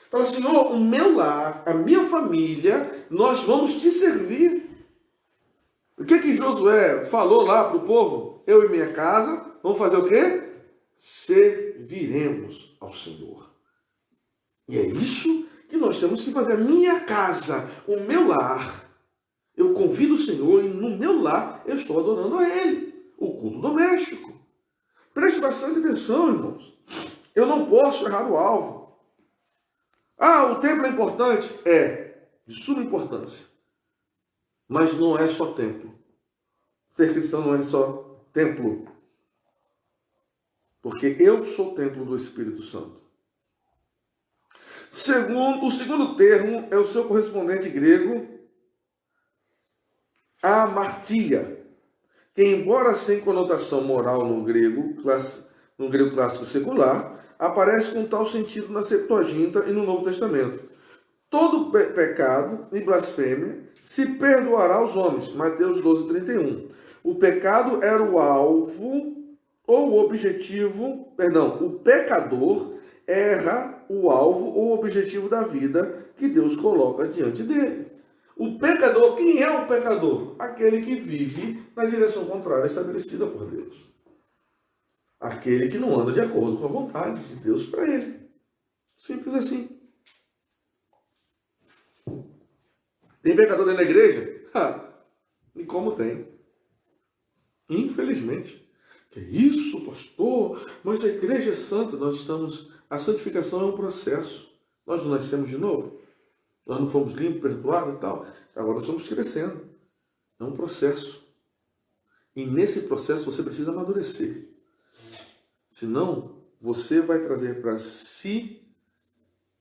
Fala, Senhor, o meu lar, a minha família, nós vamos te servir. O que Josué falou lá para o povo? Eu e minha casa, vamos fazer o quê? Serviremos ao Senhor. E é isso que nós temos que fazer. A minha casa, o meu lar, eu convido o Senhor e no meu lar eu estou adorando a Ele. O culto doméstico. Preste bastante atenção, irmãos. Eu não posso errar o alvo. O templo é importante? É, de suma importância. Mas não é só templo. Ser cristão não é só templo. Porque eu sou o templo do Espírito Santo. O segundo termo é o seu correspondente grego, amartia, que embora sem conotação moral no grego clássico secular, aparece com tal sentido na Septuaginta e no Novo Testamento. Todo pecado e blasfêmia se perdoará aos homens. Mateus 12:31. O pecado era o alvo ou o objetivo, o pecador erra o alvo ou o objetivo da vida que Deus coloca diante dele. O pecador, quem é o pecador? Aquele que vive na direção contrária estabelecida por Deus. Aquele que não anda de acordo com a vontade de Deus para ele. Simples assim. Tem pecador dentro da igreja? E como tem? Infelizmente. Que isso, pastor? Mas a igreja é santa. A santificação é um processo. Nós não nascemos de novo. Nós não fomos limpos, perdoados e tal. Agora nós estamos crescendo. É um processo. E nesse processo você precisa amadurecer. Senão, você vai trazer para si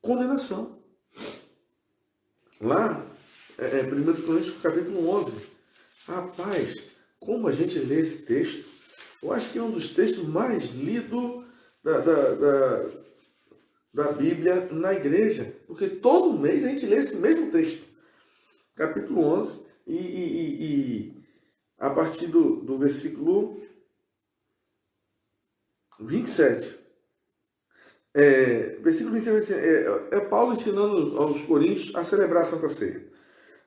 condenação. Lá, 1 Coríntios capítulo 11. Rapaz, como a gente lê esse texto? Eu acho que é um dos textos mais lidos da Bíblia na igreja. Porque todo mês a gente lê esse mesmo texto. Capítulo 11. E a partir do versículo 27. Versículo 27 é Paulo ensinando aos coríntios a celebrar a Santa Ceia.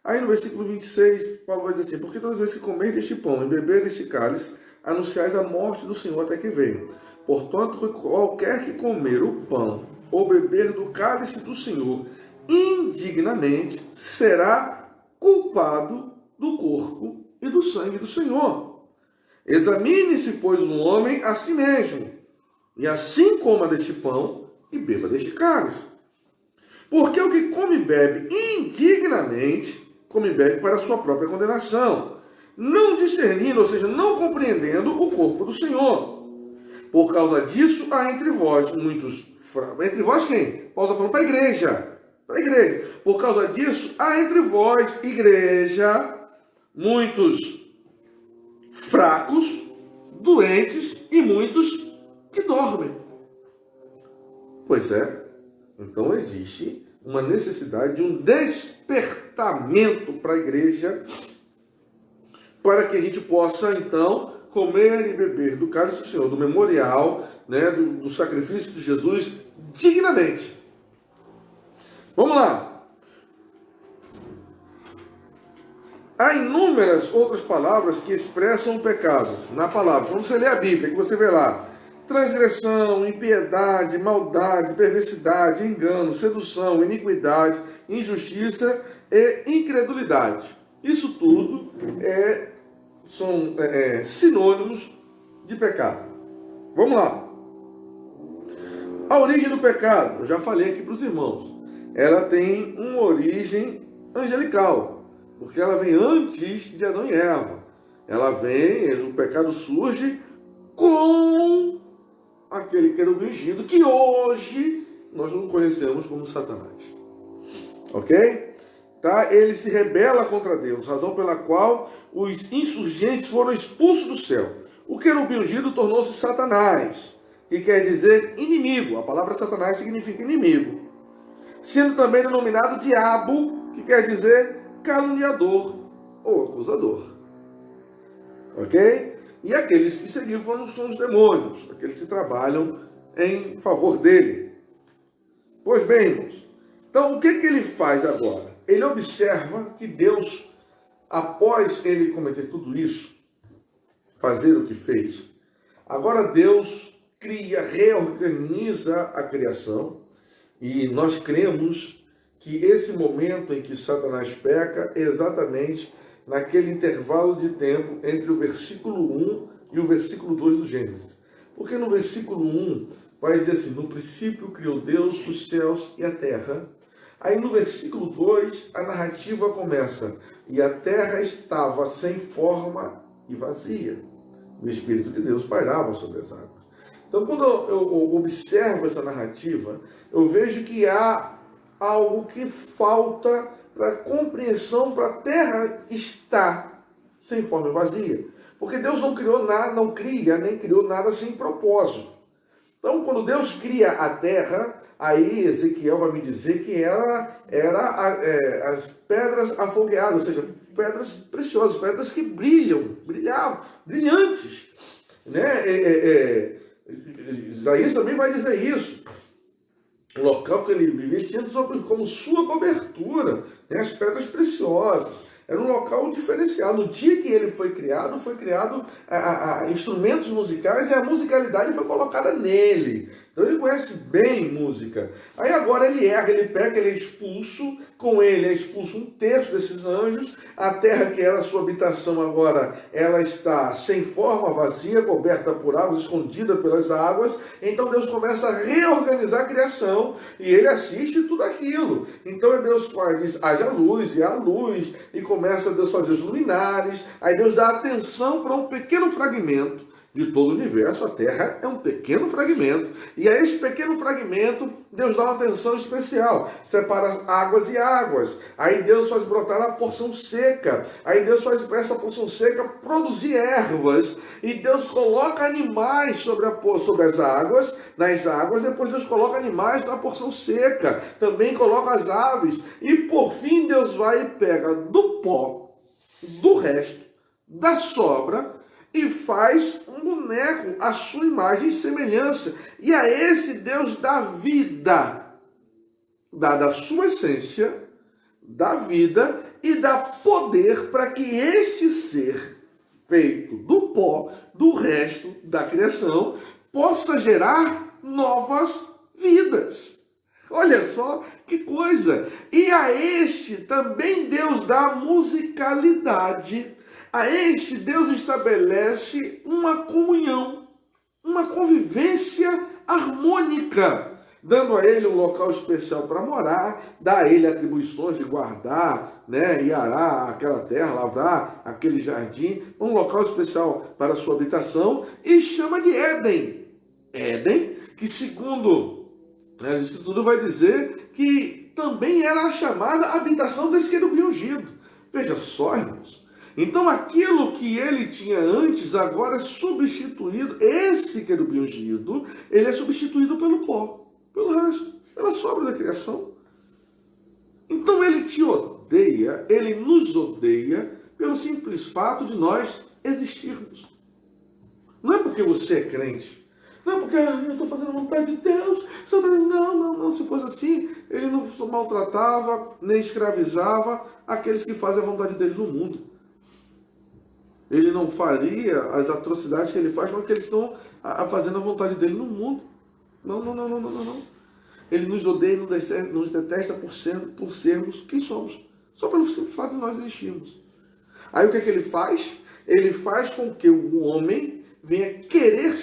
Aí no versículo 26, Paulo vai dizer assim: porque todas as vezes que comer deste pão e beber deste cálice, anunciais a morte do Senhor até que venha. Portanto, qualquer que comer o pão ou beber do cálice do Senhor indignamente, será culpado do corpo e do sangue do Senhor. Examine-se, pois, um homem a si mesmo, e assim coma deste pão e beba deste cálice. Porque o que come e bebe indignamente, come e bebe para a sua própria condenação, não discernindo, ou seja, não compreendendo o corpo do Senhor. Por causa disso, há entre vós muitos fracos. Entre vós quem? Paulo está falando para a igreja. Por causa disso, há entre vós, igreja, muitos fracos, doentes e muitos que dormem. Pois é, então existe uma necessidade de um despertamento para a igreja, para que a gente possa, então, comer e beber do cálice do Senhor, do memorial, né, do sacrifício de Jesus, dignamente. Vamos lá. Há inúmeras outras palavras que expressam o pecado na palavra. Quando você lê a Bíblia, que você vê lá, transgressão, impiedade, maldade, perversidade, engano, sedução, iniquidade, injustiça e incredulidade. Isso tudo são sinônimos de pecado. Vamos lá. A origem do pecado, eu já falei aqui para os irmãos, ela tem uma origem angelical, porque ela vem antes de Adão e Eva. O pecado surge com aquele querubim ungido, que hoje nós não conhecemos como Satanás. Ok? Tá? Ele se rebela contra Deus, razão pela qual os insurgentes foram expulsos do céu. O querubim ungido tornou-se Satanás, que quer dizer inimigo. A palavra Satanás significa inimigo. Sendo também denominado diabo, que quer dizer caluniador ou acusador. Ok? E aqueles que seguiram são os demônios, aqueles que trabalham em favor dele. Pois bem, irmãos, então o que ele faz agora? Ele observa que Deus, após ele cometer tudo isso, fazer o que fez, agora Deus reorganiza a criação, e nós cremos que esse momento em que Satanás peca é exatamente naquele intervalo de tempo entre o versículo 1 e o versículo 2 do Gênesis. Porque no versículo 1 vai dizer assim: no princípio criou Deus os céus e a terra. Aí no versículo 2 a narrativa começa: e a terra estava sem forma e vazia. O Espírito de Deus pairava sobre as águas. Então, quando eu observo essa narrativa, eu vejo que há algo que falta para a compreensão, para a terra estar sem forma e vazia. Porque Deus não criou nada, não cria, nem criou nada sem propósito. Então, quando Deus cria a terra, aí Ezequiel vai me dizer que ela era as pedras afogueadas, ou seja, pedras preciosas, pedras que brilhavam, brilhantes. Né? Isaías também vai dizer isso. O local que ele vivia tinha como sua cobertura, né, as pedras preciosas. Era um local diferenciado. No dia que ele foi criado instrumentos musicais e a musicalidade foi colocada nele. Então ele conhece bem música. Aí agora ele erra, ele peca, ele é expulso. Com ele é expulso um terço desses anjos. A terra que era a sua habitação agora, ela está sem forma, vazia, coberta por águas, escondida pelas águas. Então Deus começa a reorganizar a criação e ele assiste tudo aquilo. Então Deus diz, haja luz, e há luz, e começa Deus a fazer os luminares. Aí Deus dá atenção para um pequeno fragmento de todo o universo. A Terra é um pequeno fragmento. E a esse pequeno fragmento, Deus dá uma atenção especial. Separa águas e águas. Aí Deus faz brotar a porção seca. Aí Deus faz para essa porção seca produzir ervas. E Deus coloca animais sobre as águas, nas águas. Depois Deus coloca animais na porção seca. Também coloca as aves. E por fim Deus vai e pega do pó, do resto, da sobra, e faz um boneco à sua imagem e semelhança. E a esse Deus dá vida, dá da sua essência, dá vida e dá poder para que este ser, feito do pó, do resto da criação, possa gerar novas vidas. Olha só que coisa! E a este também Deus dá musicalidade. A este Deus estabelece uma comunhão, uma convivência harmônica, dando a ele um local especial para morar, dá a ele atribuições de guardar, né, e arar aquela terra, lavrar aquele jardim, um local especial para a sua habitação, e chama de Éden. Éden, que segundo a Escritura vai dizer que também era a chamada habitação desse querubim ungido. Veja só, irmãos. Então aquilo que ele tinha antes, agora é substituído. Esse querubim ungido, ele é substituído pelo pó, pelo resto, pela sobra da criação. Então ele te odeia, ele nos odeia pelo simples fato de nós existirmos. Não é porque você é crente, não é porque eu estou fazendo a vontade de Deus. Não. Se fosse assim, ele não maltratava, nem escravizava aqueles que fazem a vontade dele no mundo. Ele não faria as atrocidades que ele faz com aqueles que estão fazendo a vontade dele no mundo. Não. Ele nos odeia e nos detesta por sermos quem somos. Só pelo simples fato de nós existirmos. Aí o que é que ele faz? Ele faz com que o homem venha querer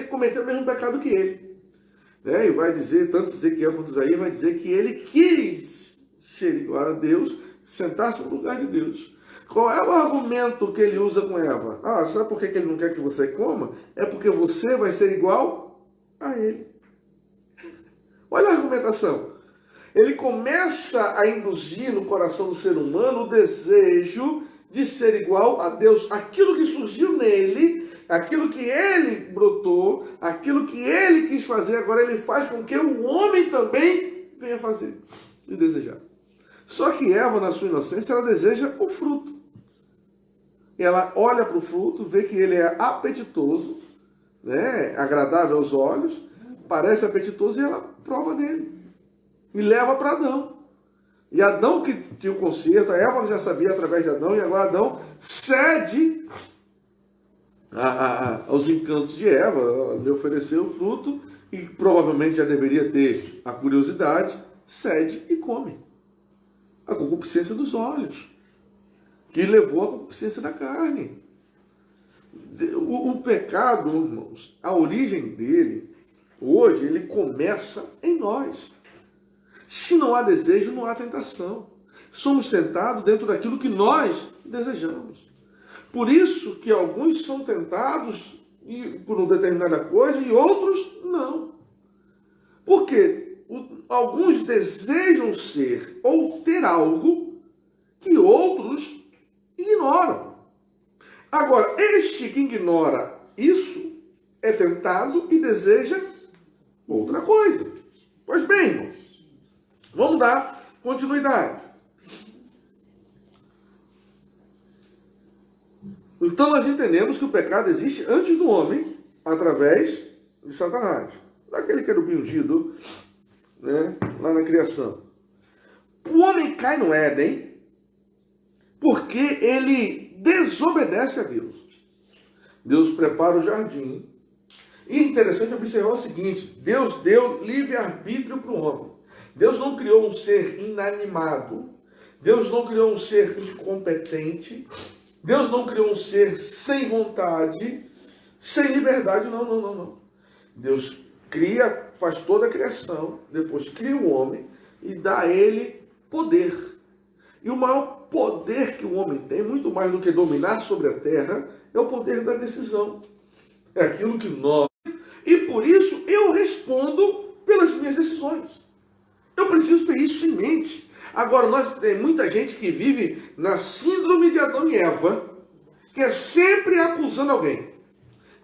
cometer o mesmo pecado que ele. E vai dizer, tanto Ezequiel quanto Isaías, vai dizer que ele quis ser igual a Deus, sentar-se no lugar de Deus. Qual é o argumento que ele usa com Eva? Sabe por que ele não quer que você coma? É porque você vai ser igual a ele. Olha a argumentação. Ele começa a induzir no coração do ser humano o desejo de ser igual a Deus. Aquilo que surgiu nele, aquilo que ele brotou, aquilo que ele quis fazer, agora ele faz com que o homem também venha fazer e desejar. Só que Eva, na sua inocência, ela deseja o fruto. Ela olha para o fruto, vê que ele é apetitoso, agradável aos olhos, parece apetitoso e ela prova dele. E leva para Adão. E Adão que tinha o conserto, a Eva já sabia através de Adão, e agora Adão cede aos encantos de Eva, lhe ofereceu o fruto, e provavelmente já deveria ter a curiosidade, cede e come. A concupiscência dos olhos, que levou à concupiscência da carne. O pecado, irmãos, a origem dele, hoje, ele começa em nós. Se não há desejo, não há tentação. Somos tentados dentro daquilo que nós desejamos. Por isso que alguns são tentados por uma determinada coisa e outros não. Porque alguns desejam ser ou ter algo que outros ignoram. Agora, este que ignora isso é tentado e deseja outra coisa. Pois bem, irmãos, vamos dar continuidade. Então nós entendemos que o pecado existe antes do homem, através de Satanás. Daquele querubim ungido, lá na criação. O homem cai no Éden porque ele desobedece a Deus. Deus prepara o jardim. E é interessante observar o seguinte: Deus deu livre-arbítrio para o homem. Deus não criou um ser inanimado. Deus não criou um ser incompetente. Deus não criou um ser sem vontade, sem liberdade. Não. Deus cria, faz toda a criação, depois cria o homem e dá a ele poder. E o maior poder que o homem tem, muito mais do que dominar sobre a terra, é o poder da decisão. É aquilo que nós... E por isso eu respondo pelas minhas decisões. Eu preciso ter isso em mente. Agora, tem muita gente que vive na síndrome de Adão e Eva, que é sempre acusando alguém,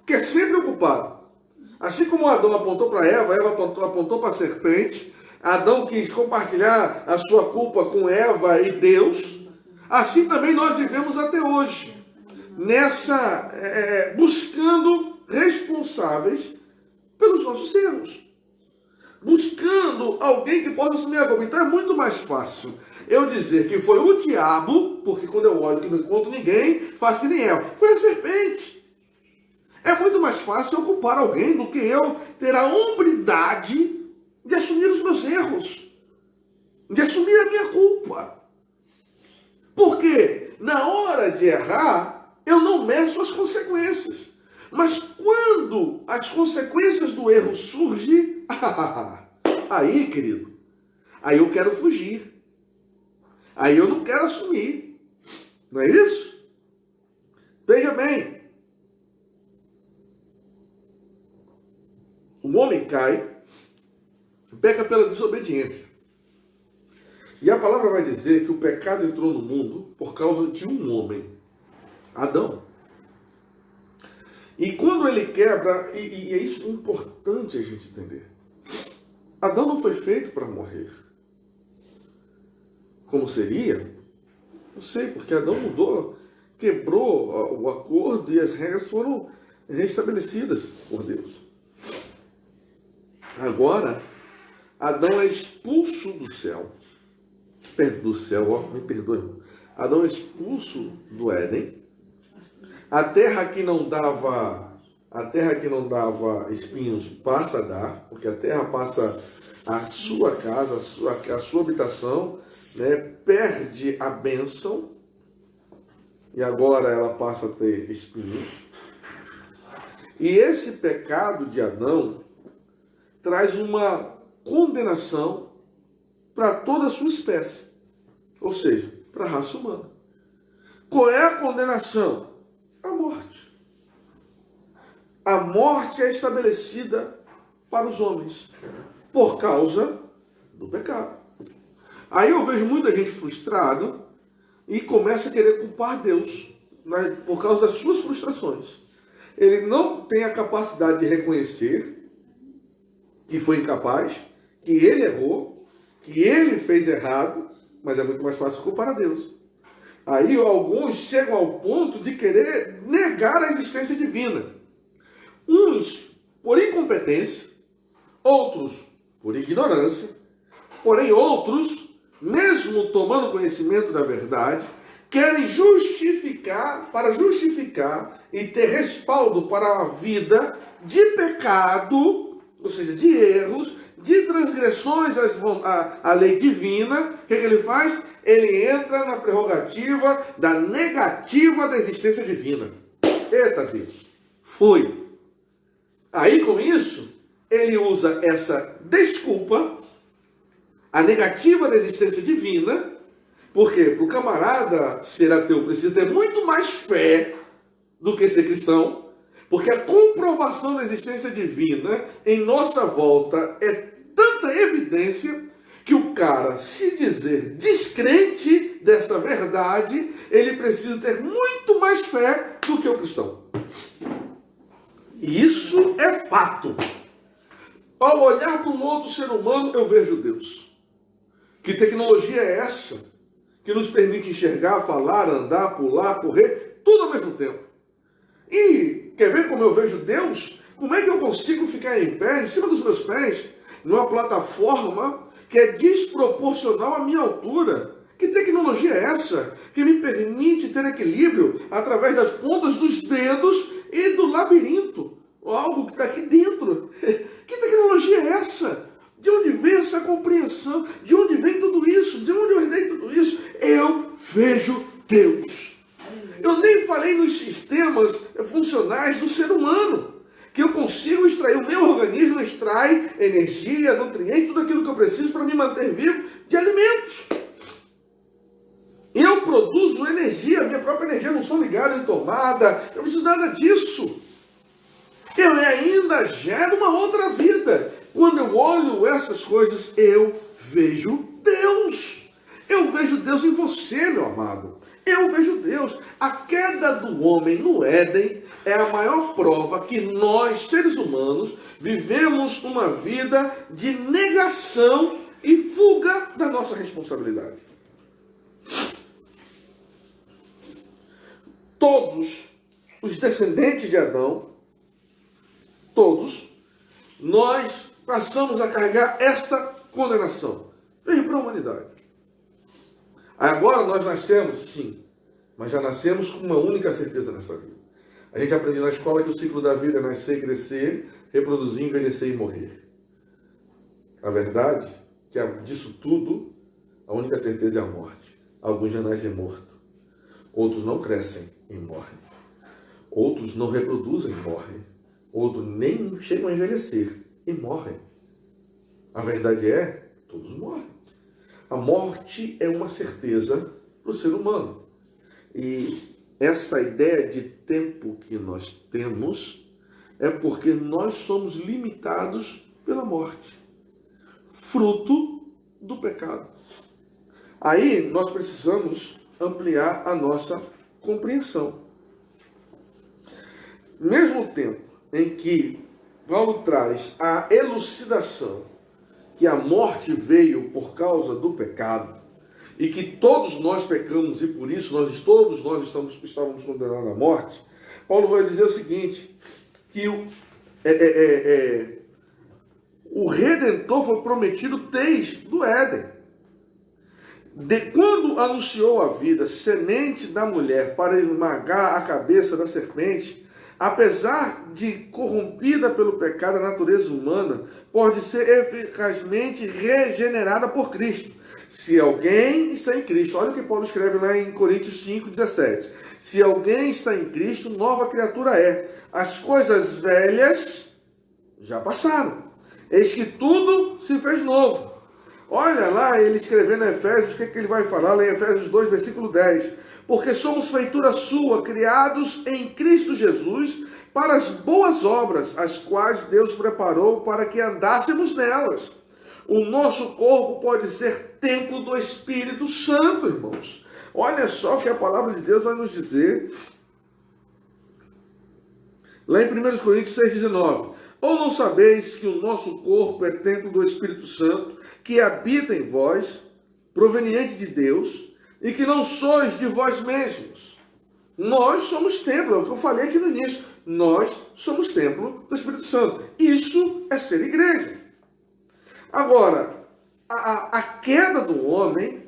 que é sempre ocupado. Assim como Adão apontou para Eva, Eva apontou para a serpente, Adão quis compartilhar a sua culpa com Eva e Deus, assim também nós vivemos até hoje, buscando responsáveis pelos nossos erros. Buscando alguém que possa assumir a culpa. Então é muito mais fácil eu dizer que foi o diabo, porque quando eu olho que não encontro ninguém, faço que nem Eva. Foi a serpente. É muito mais fácil eu culpar alguém do que eu ter a hombridade de assumir os meus erros, de assumir a minha culpa. Porque na hora de errar, eu não meço as consequências. Mas quando as consequências do erro surgem, aí, querido, aí eu quero fugir. Aí eu não quero assumir. Não é isso? Veja bem. O homem cai, peca pela desobediência. E a palavra vai dizer que o pecado entrou no mundo por causa de um homem. Adão. E quando ele quebra, e é isso importante a gente entender, Adão não foi feito para morrer. Como seria? Não sei, porque Adão mudou, quebrou o acordo e as regras foram restabelecidas por Deus. Agora, Adão é expulso do céu. Me perdoe. Adão é expulso do Éden. A terra que não dava espinhos passa a dar, porque a terra passa a sua casa, a sua habitação, né, perde a bênção e agora ela passa a ter espinhos. E esse pecado de Adão traz uma condenação para toda a sua espécie, ou seja, para a raça humana. Qual é a condenação? A morte. A morte é estabelecida para os homens por causa do pecado. Aí eu vejo muita gente frustrada e começa a querer culpar Deus, né, por causa das suas frustrações. Ele não tem a capacidade de reconhecer que foi incapaz, que ele errou, que ele fez errado, mas é muito mais fácil culpar a Deus. Aí alguns chegam ao ponto de querer negar a existência divina. Uns por incompetência, outros por ignorância, porém outros, mesmo tomando conhecimento da verdade, querem justificar e ter respaldo para a vida de pecado, ou seja, de erros, de transgressões à lei divina. O que ele faz? Ele entra na prerrogativa da negativa da existência divina. Eita, Deus! Foi. Aí, com isso, ele usa essa desculpa, a negativa da existência divina, porque para o camarada ser ateu precisa ter muito mais fé do que ser cristão, porque a comprovação da existência divina em nossa volta é tanta evidência que o cara, se dizer descrente dessa verdade, ele precisa ter muito mais fé do que o cristão. E isso é fato. Ao olhar para um outro ser humano, eu vejo Deus. Que tecnologia é essa que nos permite enxergar, falar, andar, pular, correr, tudo ao mesmo tempo? E quer ver como eu vejo Deus? Como é que eu consigo ficar em pé, em cima dos meus pés, numa plataforma que é desproporcional à minha altura? Que tecnologia é essa que me permite ter equilíbrio através das pontas dos dedos e do labirinto? Algo que está aqui dentro. Que tecnologia é essa? De onde vem essa compreensão? De onde vem tudo isso? De onde eu herdei tudo isso? Eu vejo Deus. Eu nem falei nos sistemas funcionais do ser humano, que eu consigo extrair, o meu organismo extrai energia, nutrientes, tudo aquilo que eu preciso para me manter vivo de alimentos. Eu produzo energia, minha própria energia, não sou ligado em tomada, eu não preciso nada disso. Eu ainda gero uma outra vida. Quando eu olho essas coisas, eu vejo Deus. Eu vejo Deus em você, meu amado. Eu vejo Deus. A queda do homem no Éden é a maior prova que nós, seres humanos, vivemos uma vida de negação e fuga da nossa responsabilidade. Todos os descendentes de Adão, todos, nós passamos a carregar esta condenação. Veio para a humanidade. Agora nós nascemos, sim, mas já nascemos com uma única certeza nessa vida. A gente aprende na escola que o ciclo da vida é nascer, crescer, reproduzir, envelhecer e morrer. A verdade é que disso tudo, a única certeza é a morte. Alguns já nascem mortos. Outros não crescem e morrem. Outros não reproduzem e morrem. Outros nem chegam a envelhecer e morrem. A verdade é, todos morrem. A morte é uma certeza para o ser humano. E essa ideia de tempo que nós temos é porque nós somos limitados pela morte, fruto do pecado. Aí nós precisamos ampliar a nossa compreensão. mesmo tempo em que Paulo traz a elucidação que a morte veio por causa do pecado, e que todos nós pecamos e por isso todos nós estávamos condenados à morte, Paulo vai dizer o seguinte, que o Redentor foi prometido desde o Éden. Quando anunciou a vida, semente da mulher para esmagar a cabeça da serpente, apesar de corrompida pelo pecado, a natureza humana pode ser eficazmente regenerada por Cristo. Se alguém está em Cristo, olha o que Paulo escreve lá em Coríntios 5,17. Se alguém está em Cristo, nova criatura é. As coisas velhas já passaram. Eis que tudo se fez novo. Olha lá, ele escrevendo em Efésios, o que ele vai falar? Lá em Efésios 2, versículo 10. Porque somos feitura sua, criados em Cristo Jesus, para as boas obras, as quais Deus preparou para que andássemos nelas. O nosso corpo pode ser templo do Espírito Santo, irmãos. Olha só o que a palavra de Deus vai nos dizer. Lá em 1 Coríntios 6,19. Ou não sabeis que o nosso corpo é templo do Espírito Santo, que habita em vós, proveniente de Deus, e que não sois de vós mesmos? Nós somos templo, é o que eu falei aqui no início. Nós somos templo do Espírito Santo. Isso é ser igreja. Agora, a queda do homem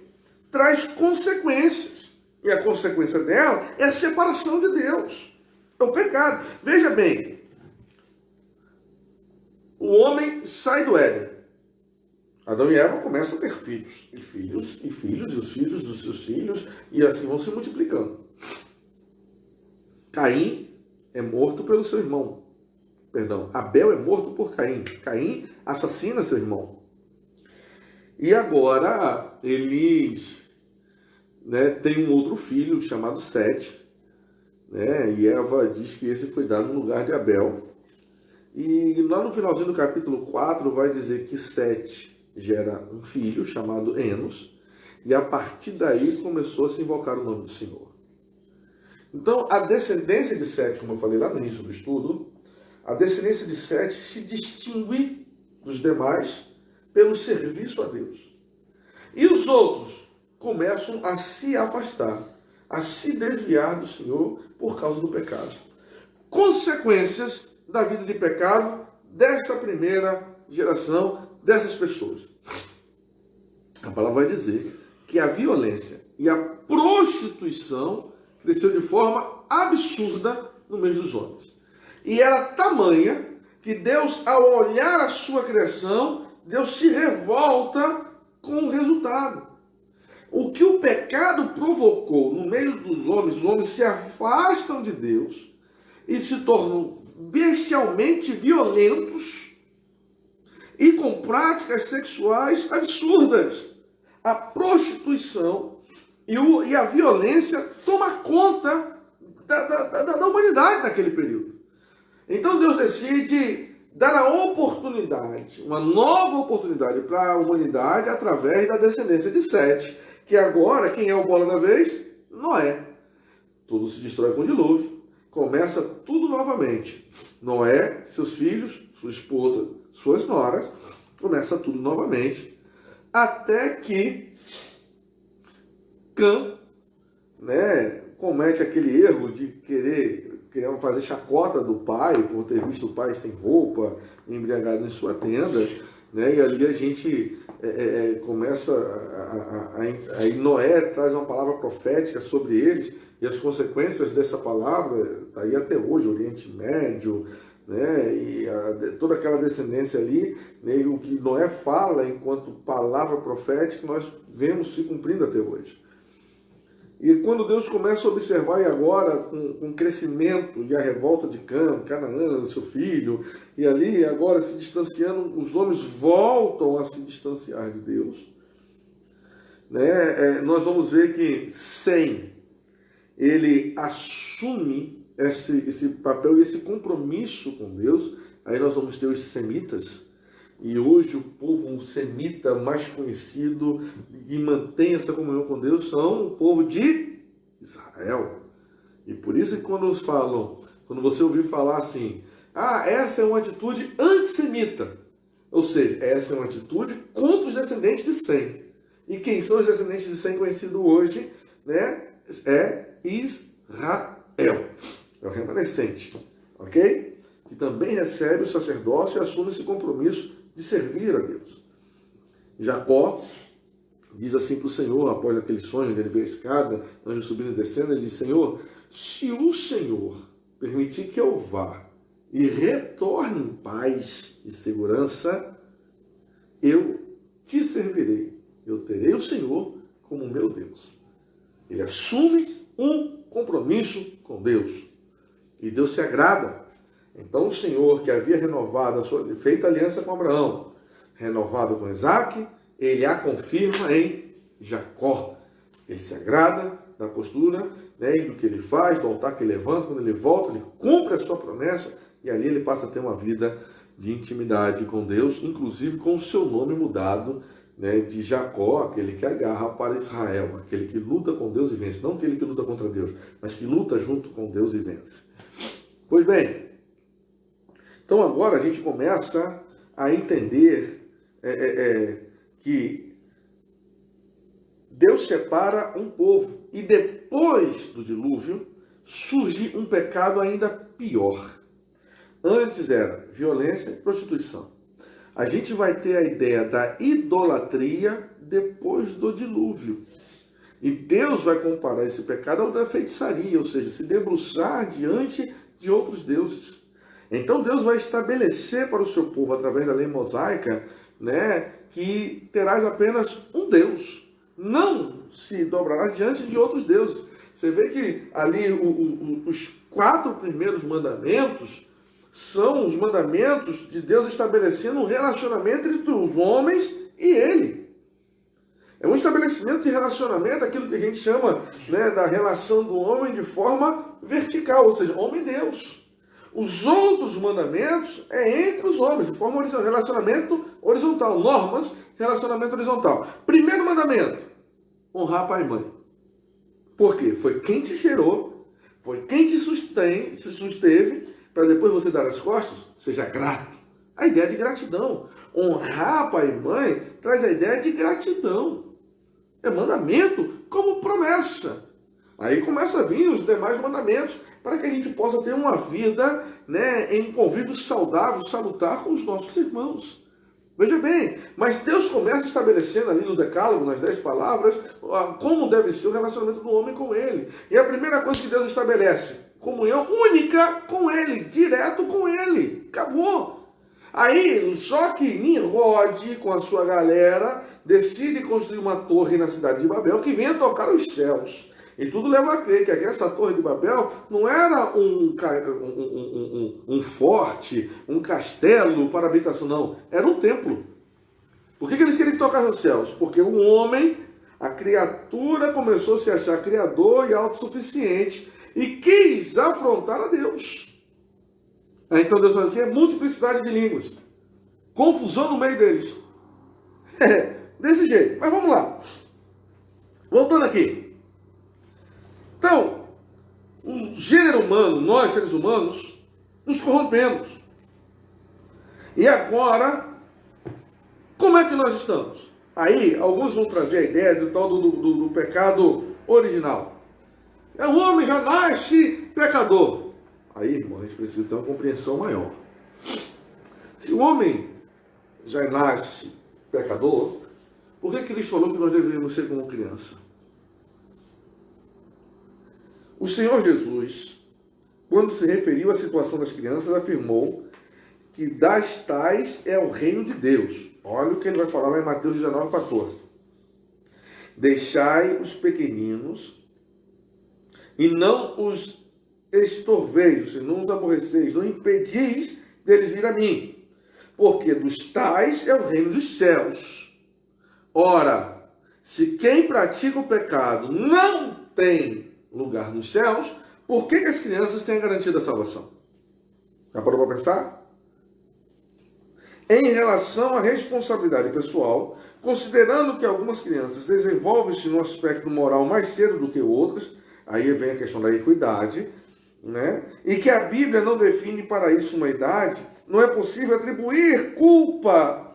traz consequências. E a consequência dela é a separação de Deus. É o pecado. Veja bem, o homem sai do Éden. Adão e Eva começam a ter filhos. E filhos, e filhos, e os filhos dos seus filhos, e assim vão se multiplicando. Caim é morto pelo seu irmão. Perdão, Abel é morto por Caim. Caim assassina seu irmão. E agora eles têm um outro filho chamado Sete. E Eva diz que esse foi dado no lugar de Abel. E lá no finalzinho do capítulo 4 vai dizer que Sete gera um filho chamado Enos. E a partir daí começou a se invocar o nome do Senhor. Então a descendência de Sete, como eu falei lá no início do estudo, a descendência de Sete se distingue dos demais pelo serviço a Deus. E os outros começam a se afastar, a se desviar do Senhor por causa do pecado. Consequências da vida de pecado dessa primeira geração, dessas pessoas. A palavra vai dizer que a violência e a prostituição cresceu de forma absurda no meio dos homens. E era tamanha que Deus, ao olhar a sua criação, Deus se revolta com o resultado. O que o pecado provocou no meio dos homens, os homens se afastam de Deus e se tornam bestialmente violentos e com práticas sexuais absurdas. A prostituição e a violência toma conta da humanidade naquele período. Então Deus decide dar a oportunidade, uma nova oportunidade para a humanidade através da descendência de Sete, que agora, quem é o bola da vez? Noé. Tudo se destrói com o dilúvio, começa tudo novamente. Noé, seus filhos, sua esposa, suas noras, começa tudo novamente, até que Cã, comete aquele erro de querer fazer chacota do pai, por ter visto o pai sem roupa, embriagado em sua tenda, e ali a gente começa, aí Noé traz uma palavra profética sobre eles, e as consequências dessa palavra está aí até hoje, Oriente Médio, e toda aquela descendência ali, o que Noé fala enquanto palavra profética, nós vemos se cumprindo até hoje. E quando Deus começa a observar, e agora com o crescimento e a revolta de Canaã, seu filho, e ali agora se distanciando, os homens voltam a se distanciar de Deus. Nós vamos ver que Sem, ele assume esse papel e esse compromisso com Deus. Aí nós vamos ter os semitas, e hoje o povo semita mais conhecido e mantém essa comunhão com Deus são o povo de Israel. E por isso que quando nos falam Quando você ouvir falar assim, essa é uma atitude antissemita. Ou seja, essa é uma atitude contra os descendentes de Sem. E quem são os descendentes de Sem conhecido hoje, né? É Israel. É o remanescente. Ok? Que também recebe o sacerdócio e assume esse compromisso de servir a Deus. Jacó diz assim para o Senhor, após aquele sonho, ele vê a escada, anjo subindo e descendo, ele diz, Senhor, se o Senhor permitir que eu vá e retorne em paz e segurança, eu te servirei. Eu terei o Senhor como meu Deus. Ele assume um compromisso com Deus. E Deus se agrada. Então o Senhor, que havia renovado feita aliança com Abraão, renovado com Isaac, ele a confirma em Jacó. Ele se agrada da postura, né, do que ele faz, do altar que ele levanta, quando ele volta, ele cumpre a sua promessa, e ali ele passa a ter uma vida de intimidade com Deus, inclusive com o seu nome mudado, né, de Jacó, aquele que agarra, para Israel, aquele que luta com Deus e vence, não aquele que luta contra Deus, mas que luta junto com Deus e vence. Pois bem, então agora a gente começa a entender que Deus separa um povo e depois do dilúvio surge um pecado ainda pior. Antes era violência e prostituição. A gente vai ter a ideia da idolatria depois do dilúvio. E Deus vai comparar esse pecado ao da feitiçaria, ou seja, se debruçar diante de outros deuses. Então Deus vai estabelecer para o seu povo, através da lei mosaica, né, que terás apenas um Deus. Não se dobrará diante de outros deuses. Você vê que ali os 4 primeiros mandamentos são os mandamentos de Deus estabelecendo um relacionamento entre os homens e Ele. É um estabelecimento de relacionamento, aquilo que a gente chama, né, da relação do homem de forma vertical, ou seja, homem e Deus. Os outros mandamentos é entre os homens, de forma relacionamento horizontal, normas, relacionamento horizontal. Primeiro mandamento, honrar pai e mãe. Por quê? Foi quem te gerou, foi quem te susteve, para depois você dar as costas, seja grato. A ideia de gratidão. Honrar pai e mãe traz a ideia de gratidão. É mandamento como promessa. Aí começa a vir os demais mandamentos para que a gente possa ter uma vida, né, em convívio saudável, salutar com os nossos irmãos. Veja bem, mas Deus começa estabelecendo ali no decálogo, nas 10 palavras, como deve ser o relacionamento do homem com Ele. E a primeira coisa que Deus estabelece, comunhão única com Ele, direto com Ele. Acabou. Aí, só que Nimrod, com a sua galera, decide construir uma torre na cidade de Babel que venha tocar os céus. E tudo leva a crer que essa torre de Babel não era um forte, um castelo para habitação, não. Era um templo. Por que eles queriam tocar os céus? Porque o homem, a criatura, começou a se achar criador e autossuficiente e quis afrontar a Deus. Então Deus fala o quê? Multiplicidade de línguas. Confusão no meio deles. Desse jeito. Mas vamos lá. Voltando aqui. Então, o gênero humano, nós seres humanos, nos corrompemos. E agora, como é que nós estamos? Aí, alguns vão trazer a ideia do tal do pecado original. O homem já nasce pecador. Aí, irmão, a gente precisa ter uma compreensão maior. Se o homem já nasce pecador, por que Cristo falou que nós deveríamos ser como criança? O Senhor Jesus, quando se referiu à situação das crianças, afirmou que das tais é o reino de Deus. Olha o que ele vai falar lá em Mateus 19:14. Deixai os pequeninos e não os estorveis, não os aborreceis, não impedis deles vir a mim, porque dos tais é o reino dos céus. Ora, se quem pratica o pecado não tem lugar nos céus, por que as crianças têm a garantia da salvação? Já parou para pensar? Em relação à responsabilidade pessoal, considerando que algumas crianças desenvolvem-se no aspecto moral mais cedo do que outras, aí vem a questão da equidade, né? E que a Bíblia não define para isso uma idade, não é possível atribuir culpa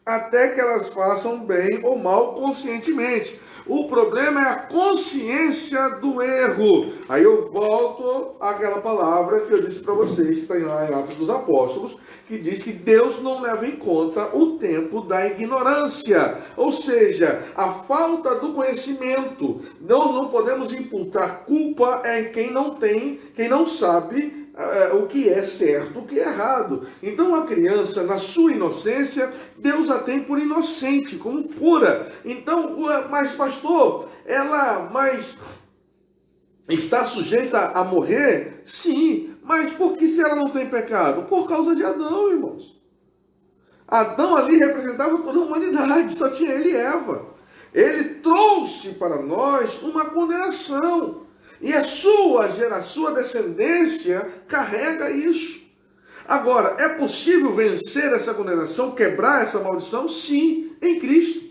até que elas façam bem ou mal conscientemente. O problema é a consciência do erro. Aí eu volto àquela palavra que eu disse para vocês, que está lá em Atos dos Apóstolos, que diz que Deus não leva em conta o tempo da ignorância. Ou seja, a falta do conhecimento. Nós não podemos imputar culpa em quem não tem, quem não sabe o que é certo, o que é errado. Então a criança, na sua inocência, Deus a tem por inocente, como pura. Então, mas pastor, mas está sujeita a morrer? Sim, mas por que se ela não tem pecado? Por causa de Adão, irmãos. Adão ali representava toda a humanidade, só tinha ele e Eva. Ele trouxe para nós uma condenação. E a sua descendência carrega isso. Agora, é possível vencer essa condenação, quebrar essa maldição? Sim, em Cristo.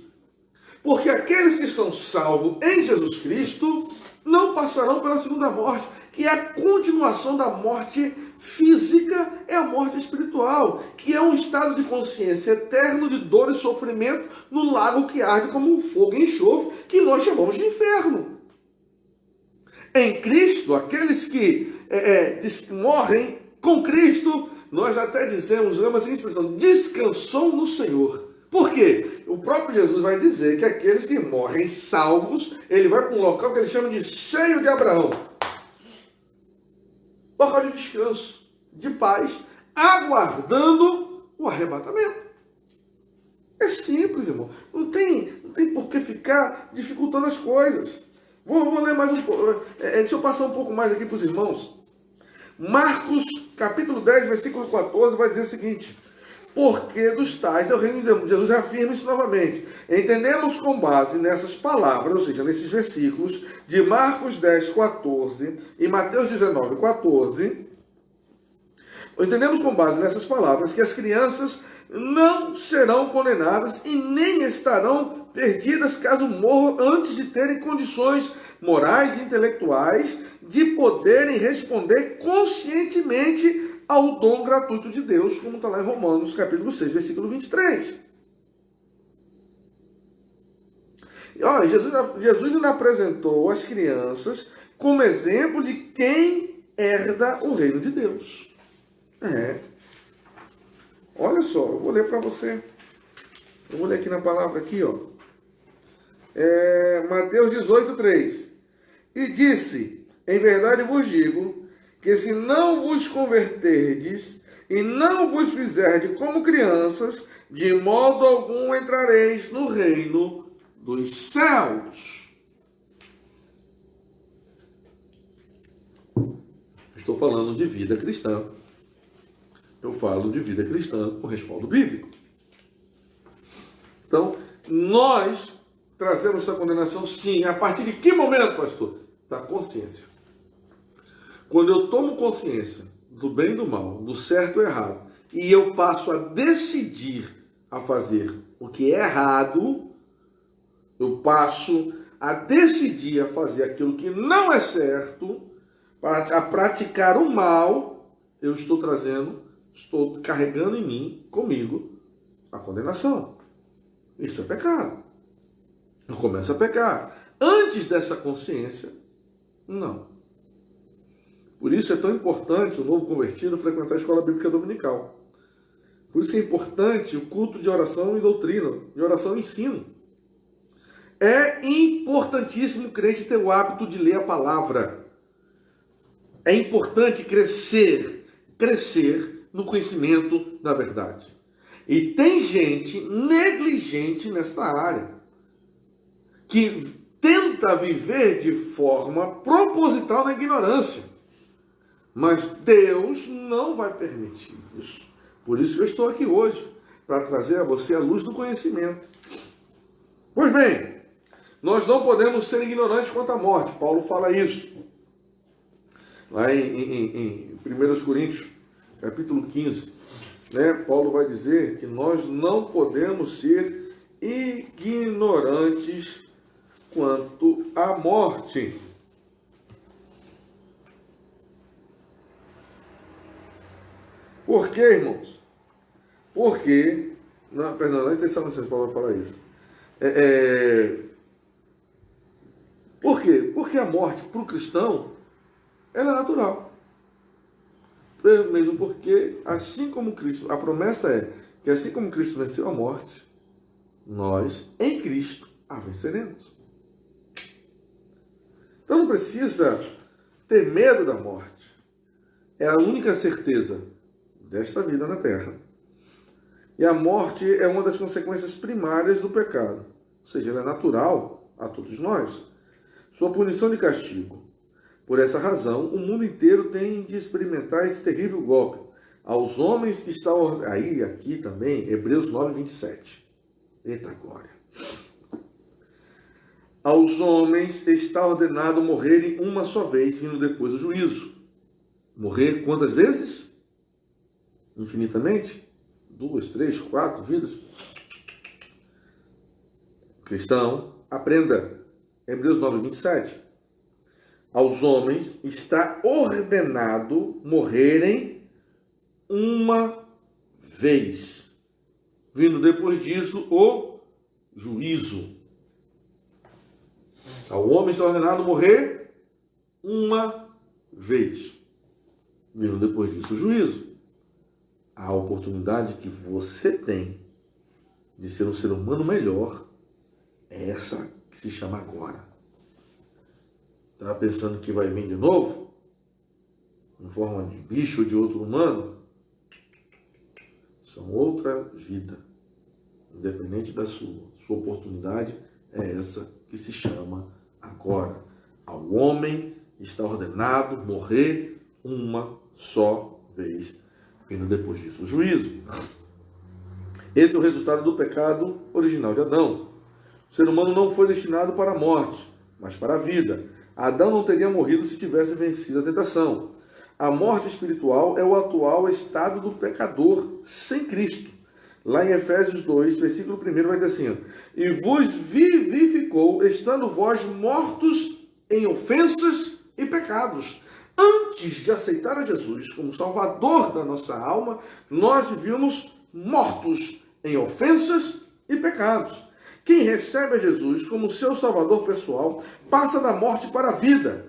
Porque aqueles que são salvos em Jesus Cristo não passarão pela segunda morte, que é a continuação da morte física, é a morte espiritual, que é um estado de consciência eterno de dor e sofrimento no lago que arde como um fogo e enxofre, que nós chamamos de inferno. Em Cristo, aqueles que morrem com Cristo, nós até dizemos, a seguinte expressão, descansou no Senhor. Por quê? O próprio Jesus vai dizer que aqueles que morrem salvos, ele vai para um local que ele chama de seio de Abraão. Local de descanso, de paz, aguardando o arrebatamento. É simples, irmão. Não tem por que ficar dificultando as coisas. Vou ler mais um pouco. Deixa eu passar um pouco mais aqui para os irmãos. Marcos, capítulo 10, versículo 14, vai dizer o seguinte: porque dos tais é o reino de Deus. Jesus afirma isso novamente. Entendemos com base nessas palavras, ou seja, nesses versículos de Marcos 10, 14 e Mateus 19, 14. Entendemos com base nessas palavras que as crianças não serão condenadas e nem estarão perdidas caso morram antes de terem condições morais e intelectuais de poderem responder conscientemente ao dom gratuito de Deus, como está lá em Romanos, capítulo 6, versículo 23. E, olha, Jesus ainda apresentou as crianças como exemplo de quem herda o reino de Deus. Olha só, eu vou ler para você. Eu vou ler aqui na palavra, aqui, ó. Mateus 18, 3. E disse, em verdade vos digo, que se não vos converterdes e não vos fizerdes como crianças, de modo algum entrareis no reino dos céus. Estou falando de vida cristã. Eu falo de vida cristã com respaldo bíblico. Então, nós trazemos essa condenação, sim. A partir de que momento, pastor? Da consciência. Quando eu tomo consciência do bem e do mal, do certo e errado, e eu passo a decidir a fazer o que é errado, eu passo a decidir a fazer aquilo que não é certo, a praticar o mal, eu estou carregando em mim, comigo, a condenação. Isso é pecado. Eu começo a pecar. Antes dessa consciência, não. Por isso é tão importante o novo convertido frequentar a escola bíblica dominical. Por isso é importante o culto de oração e doutrina, de oração e ensino. É importantíssimo o crente ter o hábito de ler a palavra. É importante crescer no conhecimento da verdade. E tem gente negligente nessa área, que tenta viver de forma proposital na ignorância. Mas Deus não vai permitir isso. Por isso que eu estou aqui hoje, para trazer a você a luz do conhecimento. Pois bem, nós não podemos ser ignorantes quanto à morte. Paulo fala isso. Lá em 1 Coríntios, capítulo 15, Paulo vai dizer que nós não podemos ser ignorantes quanto à morte. Por quê, irmãos? Porque, não, perdão, não é intenção de Paulo falar isso. Por quê? Porque a morte para o cristão, ela é natural. Mesmo porque, assim como Cristo, a promessa é que assim como Cristo venceu a morte, nós, em Cristo, a venceremos. Então não precisa ter medo da morte. É a única certeza desta vida na terra. E a morte é uma das consequências primárias do pecado. Ou seja, ela é natural a todos nós. Sua punição de castigo. Por essa razão, o mundo inteiro tem de experimentar esse terrível golpe. Aos homens está... Aí, aqui também, Hebreus 9, 27. Eita glória. Aos homens está ordenado morrerem uma só vez, vindo depois o juízo. Morrer quantas vezes? Infinitamente? 2, 3, 4 vidas. Cristão, aprenda. Hebreus 9, 27. Aos homens está ordenado morrerem uma vez. Vindo depois disso o juízo. Ao homem está ordenado morrer uma vez. Vindo depois disso o juízo. A oportunidade que você tem de ser um ser humano melhor é essa que se chama agora. Está pensando que vai vir de novo? Em forma de bicho ou de outro humano? São outra vida. Independente da sua. Sua oportunidade é essa que se chama agora. Ao homem está ordenado morrer uma só vez. Vindo depois disso o juízo. Esse é o resultado do pecado original de Adão. O ser humano não foi destinado para a morte, mas para a vida. Adão não teria morrido se tivesse vencido a tentação. A morte espiritual é o atual estado do pecador sem Cristo. Lá em Efésios 2, versículo 1, vai dizer assim: e vos vivificou, estando vós mortos em ofensas e pecados. Antes de aceitar a Jesus como Salvador da nossa alma, nós vivíamos mortos em ofensas e pecados. Quem recebe a Jesus como seu Salvador pessoal, passa da morte para a vida.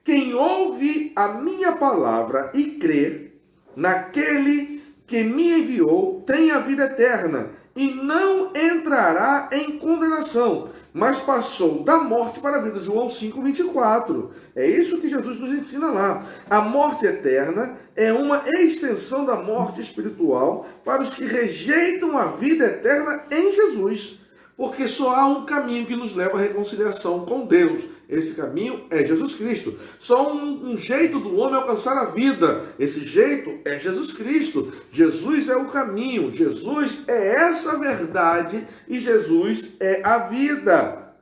Quem ouve a minha palavra e crê naquele que me enviou, tem a vida eterna e não entrará em condenação, mas passou da morte para a vida. João 5, 24. É isso que Jesus nos ensina lá. A morte eterna é uma extensão da morte espiritual para os que rejeitam a vida eterna em Jesus. Porque só há um caminho que nos leva à reconciliação com Deus. Esse caminho é Jesus Cristo. Só um jeito do homem alcançar a vida. Esse jeito é Jesus Cristo. Jesus é o caminho. Jesus é essa verdade. E Jesus é a vida.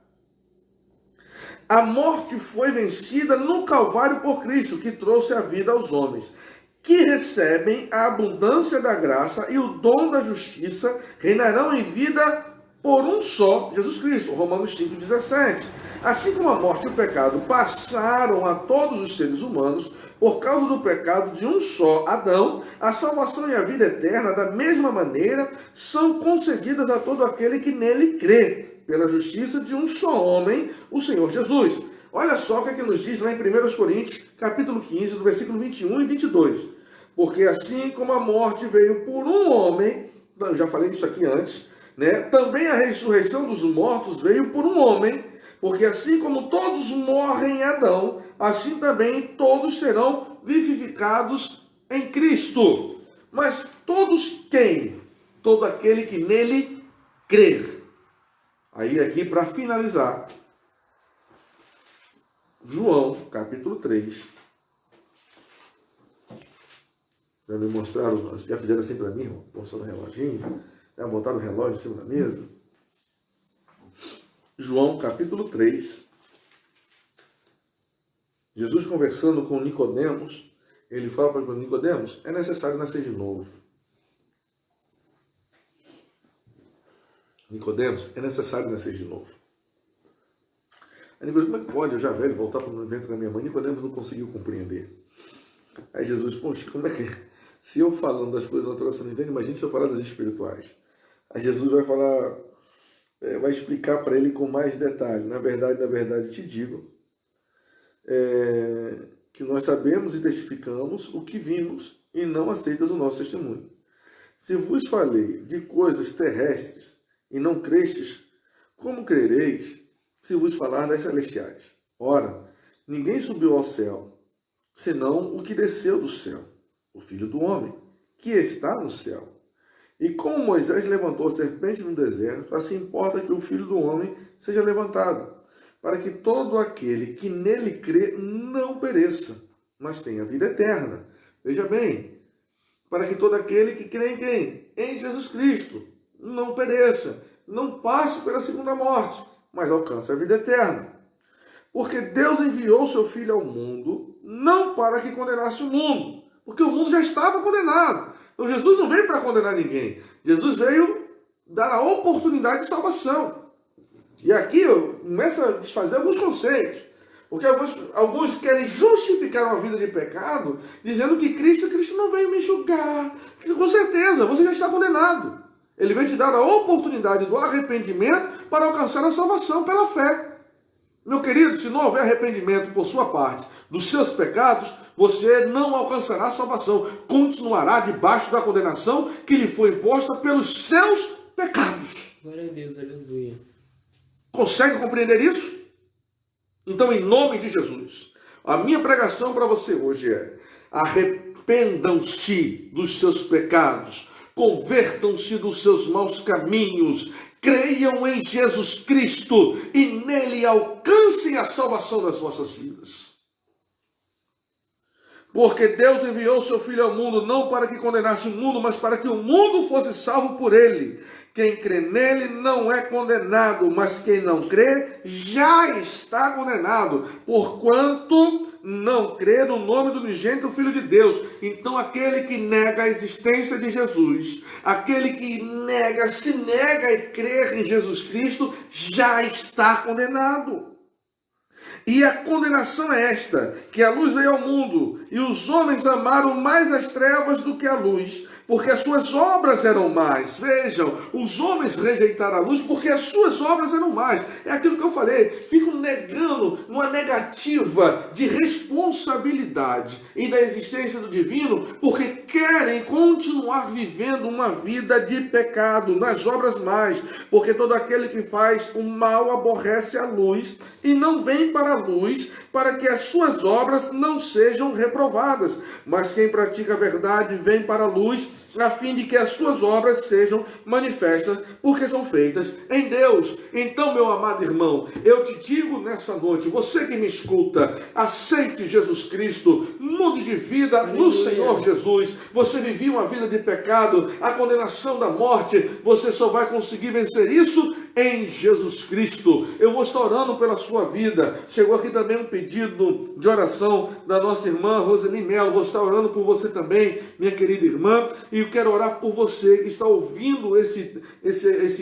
A morte foi vencida no Calvário por Cristo, que trouxe a vida aos homens, que recebem a abundância da graça e o dom da justiça, reinarão em vida por um só, Jesus Cristo. Romanos 5,17. Assim como a morte e o pecado passaram a todos os seres humanos por causa do pecado de um só Adão, a salvação e a vida eterna, da mesma maneira, são concedidas a todo aquele que nele crê, pela justiça de um só homem, o Senhor Jesus. Olha só o que é que nos diz lá em 1 Coríntios, capítulo 15, do versículo 21 e 22. Porque assim como a morte veio por um homem, eu já falei isso aqui antes, né? Também a ressurreição dos mortos veio por um homem, porque assim como todos morrem em Adão, assim também todos serão vivificados em Cristo. Mas todos quem? Todo aquele que nele crer. Aí aqui para finalizar, João capítulo 3. Já me mostraram, já fizeram assim para mim, mostrando o reloginho. Já botaram o relógio em cima da mesa. João capítulo 3. Jesus conversando com Nicodemos, ele fala para Nicodemos: é necessário nascer de novo. Nicodemos, é necessário nascer de novo. Aí Nicodemos, como é que pode, eu já velho, voltar para o ventre da minha mãe? Nicodemos não conseguiu compreender. Aí Jesus, poxa, como é que Se eu falando das coisas naturais você não entende, imagine se eu falar das espirituais. Aí Jesus vai falar, vai explicar para ele com mais detalhe. Na verdade, te digo que nós sabemos e testificamos o que vimos e não aceitas o nosso testemunho. Se vos falei de coisas terrestres e não crestes, como crereis se vos falar das celestiais? Ora, ninguém subiu ao céu, senão o que desceu do céu, o Filho do Homem, que está no céu. E como Moisés levantou a serpente no deserto, assim importa que o Filho do Homem seja levantado, para que todo aquele que nele crê não pereça, mas tenha vida eterna. Veja bem, para que todo aquele que crê em quem? Em Jesus Cristo, não pereça, não passe pela segunda morte, mas alcance a vida eterna. Porque Deus enviou o seu Filho ao mundo, não para que condenasse o mundo, porque o mundo já estava condenado. Então Jesus não veio para condenar ninguém. Jesus veio dar a oportunidade de salvação. E aqui eu começo a desfazer alguns conceitos. Porque alguns querem justificar uma vida de pecado, dizendo que Cristo não veio me julgar. Com certeza, você já está condenado. Ele veio te dar a oportunidade do arrependimento para alcançar a salvação pela fé. Meu querido, se não houver arrependimento por sua parte dos seus pecados, você não alcançará a salvação. Continuará debaixo da condenação que lhe foi imposta pelos seus pecados. Glória a Deus, aleluia. Consegue compreender isso? Então, em nome de Jesus, a minha pregação para você hoje é: arrependam-se dos seus pecados, convertam-se dos seus maus caminhos, creiam em Jesus Cristo e nele alcancem a salvação das vossas vidas. Porque Deus enviou o seu Filho ao mundo não para que condenasse o mundo, mas para que o mundo fosse salvo por ele. Quem crê nele não é condenado, mas quem não crê já está condenado, porquanto não crê no nome do unigênito Filho de Deus. Então aquele que nega a existência de Jesus, aquele que se nega a crer em Jesus Cristo, já está condenado. E a condenação é esta, que a luz veio ao mundo, e os homens amaram mais as trevas do que a luz, porque as suas obras eram más. Vejam, os homens rejeitaram a luz porque as suas obras eram más. É aquilo que eu falei, ficam negando uma negativa de responsabilidade e da existência do divino, porque querem continuar vivendo uma vida de pecado, nas obras más, porque todo aquele que faz o mal aborrece a luz e não vem para a luz, para que as suas obras não sejam reprovadas. Mas quem pratica a verdade vem para a luz, a fim de que as suas obras sejam manifestas, porque são feitas em Deus. Então, meu amado irmão, eu te digo nessa noite, você que me escuta, aceite Jesus Cristo, mude de vida no Senhor Jesus. Você vivia uma vida de pecado, a condenação da morte, você só vai conseguir vencer isso em Jesus Cristo. Eu vou estar orando pela sua vida. Chegou aqui também um pedido de oração da nossa irmã Roseli Melo. Vou estar orando por você também, minha querida irmã, e eu quero orar por você que está ouvindo esse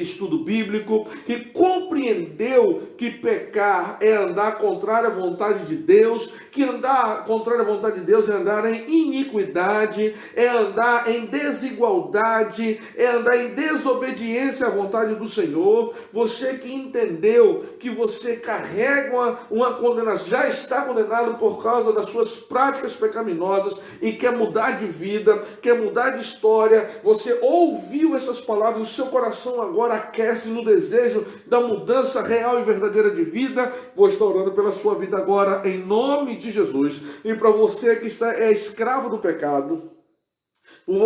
estudo bíblico, que compreendeu que pecar é andar contrário à vontade de Deus, que andar contrário à vontade de Deus é andar em iniquidade, é andar em desigualdade, é andar em desobediência à vontade do Senhor. Você que entendeu que você carrega uma condenação, já está condenado por causa das suas práticas pecaminosas e quer mudar de vida, quer mudar de história, você ouviu essas palavras, o seu coração agora aquece no desejo da mudança real e verdadeira de vida. Vou estar orando pela sua vida agora, em nome de Jesus. E para você que é escravo do pecado,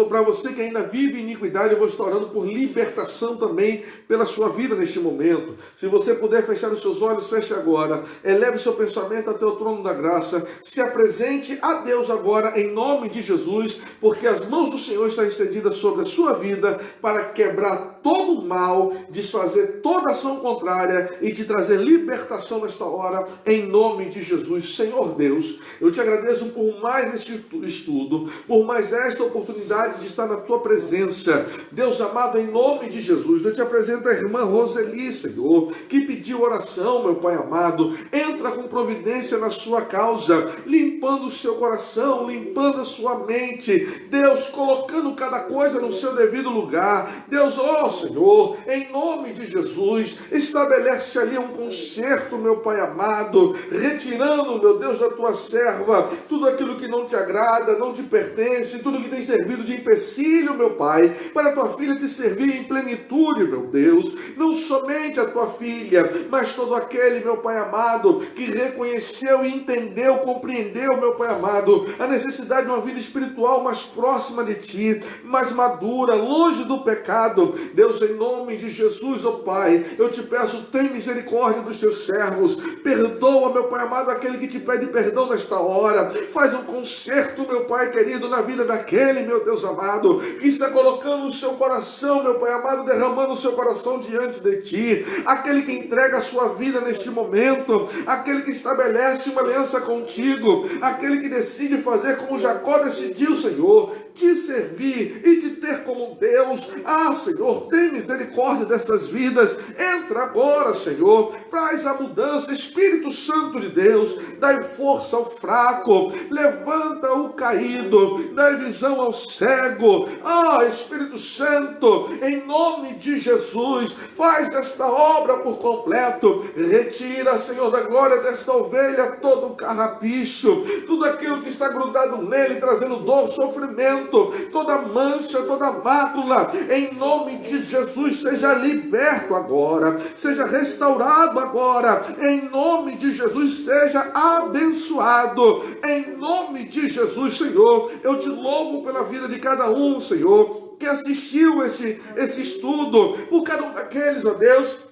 para você que ainda vive iniquidade, eu vou estar orando por libertação também pela sua vida neste momento. Se você puder fechar os seus olhos, feche agora. Eleve o seu pensamento até o trono da graça. Se apresente a Deus agora em nome de Jesus, porque as mãos do Senhor estão estendidas sobre a sua vida para quebrar todo o mal, desfazer toda ação contrária e te trazer libertação nesta hora em nome de Jesus. Senhor Deus, eu te agradeço por mais este estudo, por mais esta oportunidade oportunidade de estar na tua presença. Deus amado, em nome de Jesus, eu te apresento a irmã Roseli, Senhor, que pediu oração, meu Pai amado. Entra com providência na sua causa, limpando o seu coração, limpando a sua mente. Deus, colocando cada coisa no seu devido lugar. Deus, ó Senhor, em nome de Jesus, estabelece ali um conserto, meu Pai amado, retirando, meu Deus, da tua serva, tudo aquilo que não te agrada, não te pertence, tudo que tem servido de empecilho, meu Pai, para a tua filha te servir em plenitude, meu Deus. Não somente a tua filha, mas todo aquele, meu Pai amado, que reconheceu e entendeu, compreendeu, meu Pai amado, a necessidade de uma vida espiritual mais próxima de ti, mais madura, longe do pecado. Deus, em nome de Jesus, ó Pai, eu te peço, tem misericórdia dos teus servos, perdoa, meu Pai amado, aquele que te pede perdão nesta hora, faz um conserto, meu Pai querido, na vida daquele, meu Deus amado, que está colocando o seu coração, meu Pai amado, derramando o seu coração diante de ti, aquele que entrega a sua vida neste momento, aquele que estabelece uma aliança contigo, aquele que decide fazer como Jacó decidiu, Senhor, te servir e te ter como Deus. Ah, Senhor, tem misericórdia dessas vidas. Entra agora, Senhor, traz a mudança. Espírito Santo de Deus, dai força ao fraco, levanta o caído, dai visão ao cego. Ah, Espírito Santo, em nome de Jesus, faz desta obra por completo. Retira, Senhor da glória, desta ovelha todo o carrapicho, tudo aquilo que está grudado nele, trazendo dor, sofrimento, toda mancha, toda mácula, em nome de Jesus, seja liberto agora, seja restaurado agora, em nome de Jesus, seja abençoado, em nome de Jesus, Senhor. Eu te louvo pela vida de cada um, Senhor, que assistiu esse estudo, por cada um daqueles, ó Deus,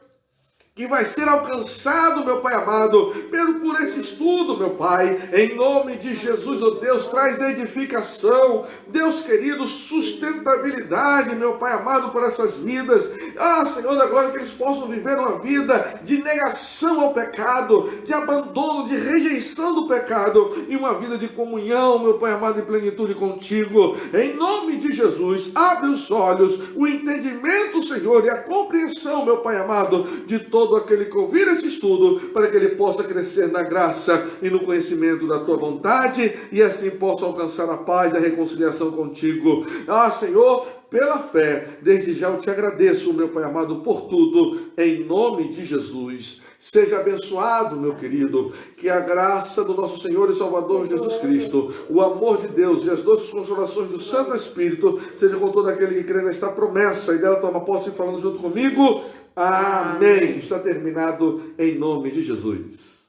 que vai ser alcançado, meu Pai amado, por esse estudo, meu Pai, em nome de Jesus, ó Deus, traz edificação, Deus querido, sustentabilidade, meu Pai amado, por essas vidas. Ah, Senhor da glória, que eles possam viver uma vida de negação ao pecado, de abandono, de rejeição do pecado, e uma vida de comunhão, meu Pai amado, em plenitude contigo. Em nome de Jesus, abre os olhos, o entendimento, Senhor, e a compreensão, meu Pai amado, de todo aquele que ouvir esse estudo, para que ele possa crescer na graça e no conhecimento da tua vontade, e assim possa alcançar a paz e a reconciliação contigo. Ah, Senhor, pela fé, desde já eu te agradeço, meu Pai amado, por tudo, em nome de Jesus. Seja abençoado, meu querido, que a graça do nosso Senhor e Salvador Jesus Cristo, o amor de Deus e as doces consolações do Santo Espírito, seja com todo aquele que crê nesta promessa e dela toma posse falando junto comigo. Amém. Está terminado em nome de Jesus.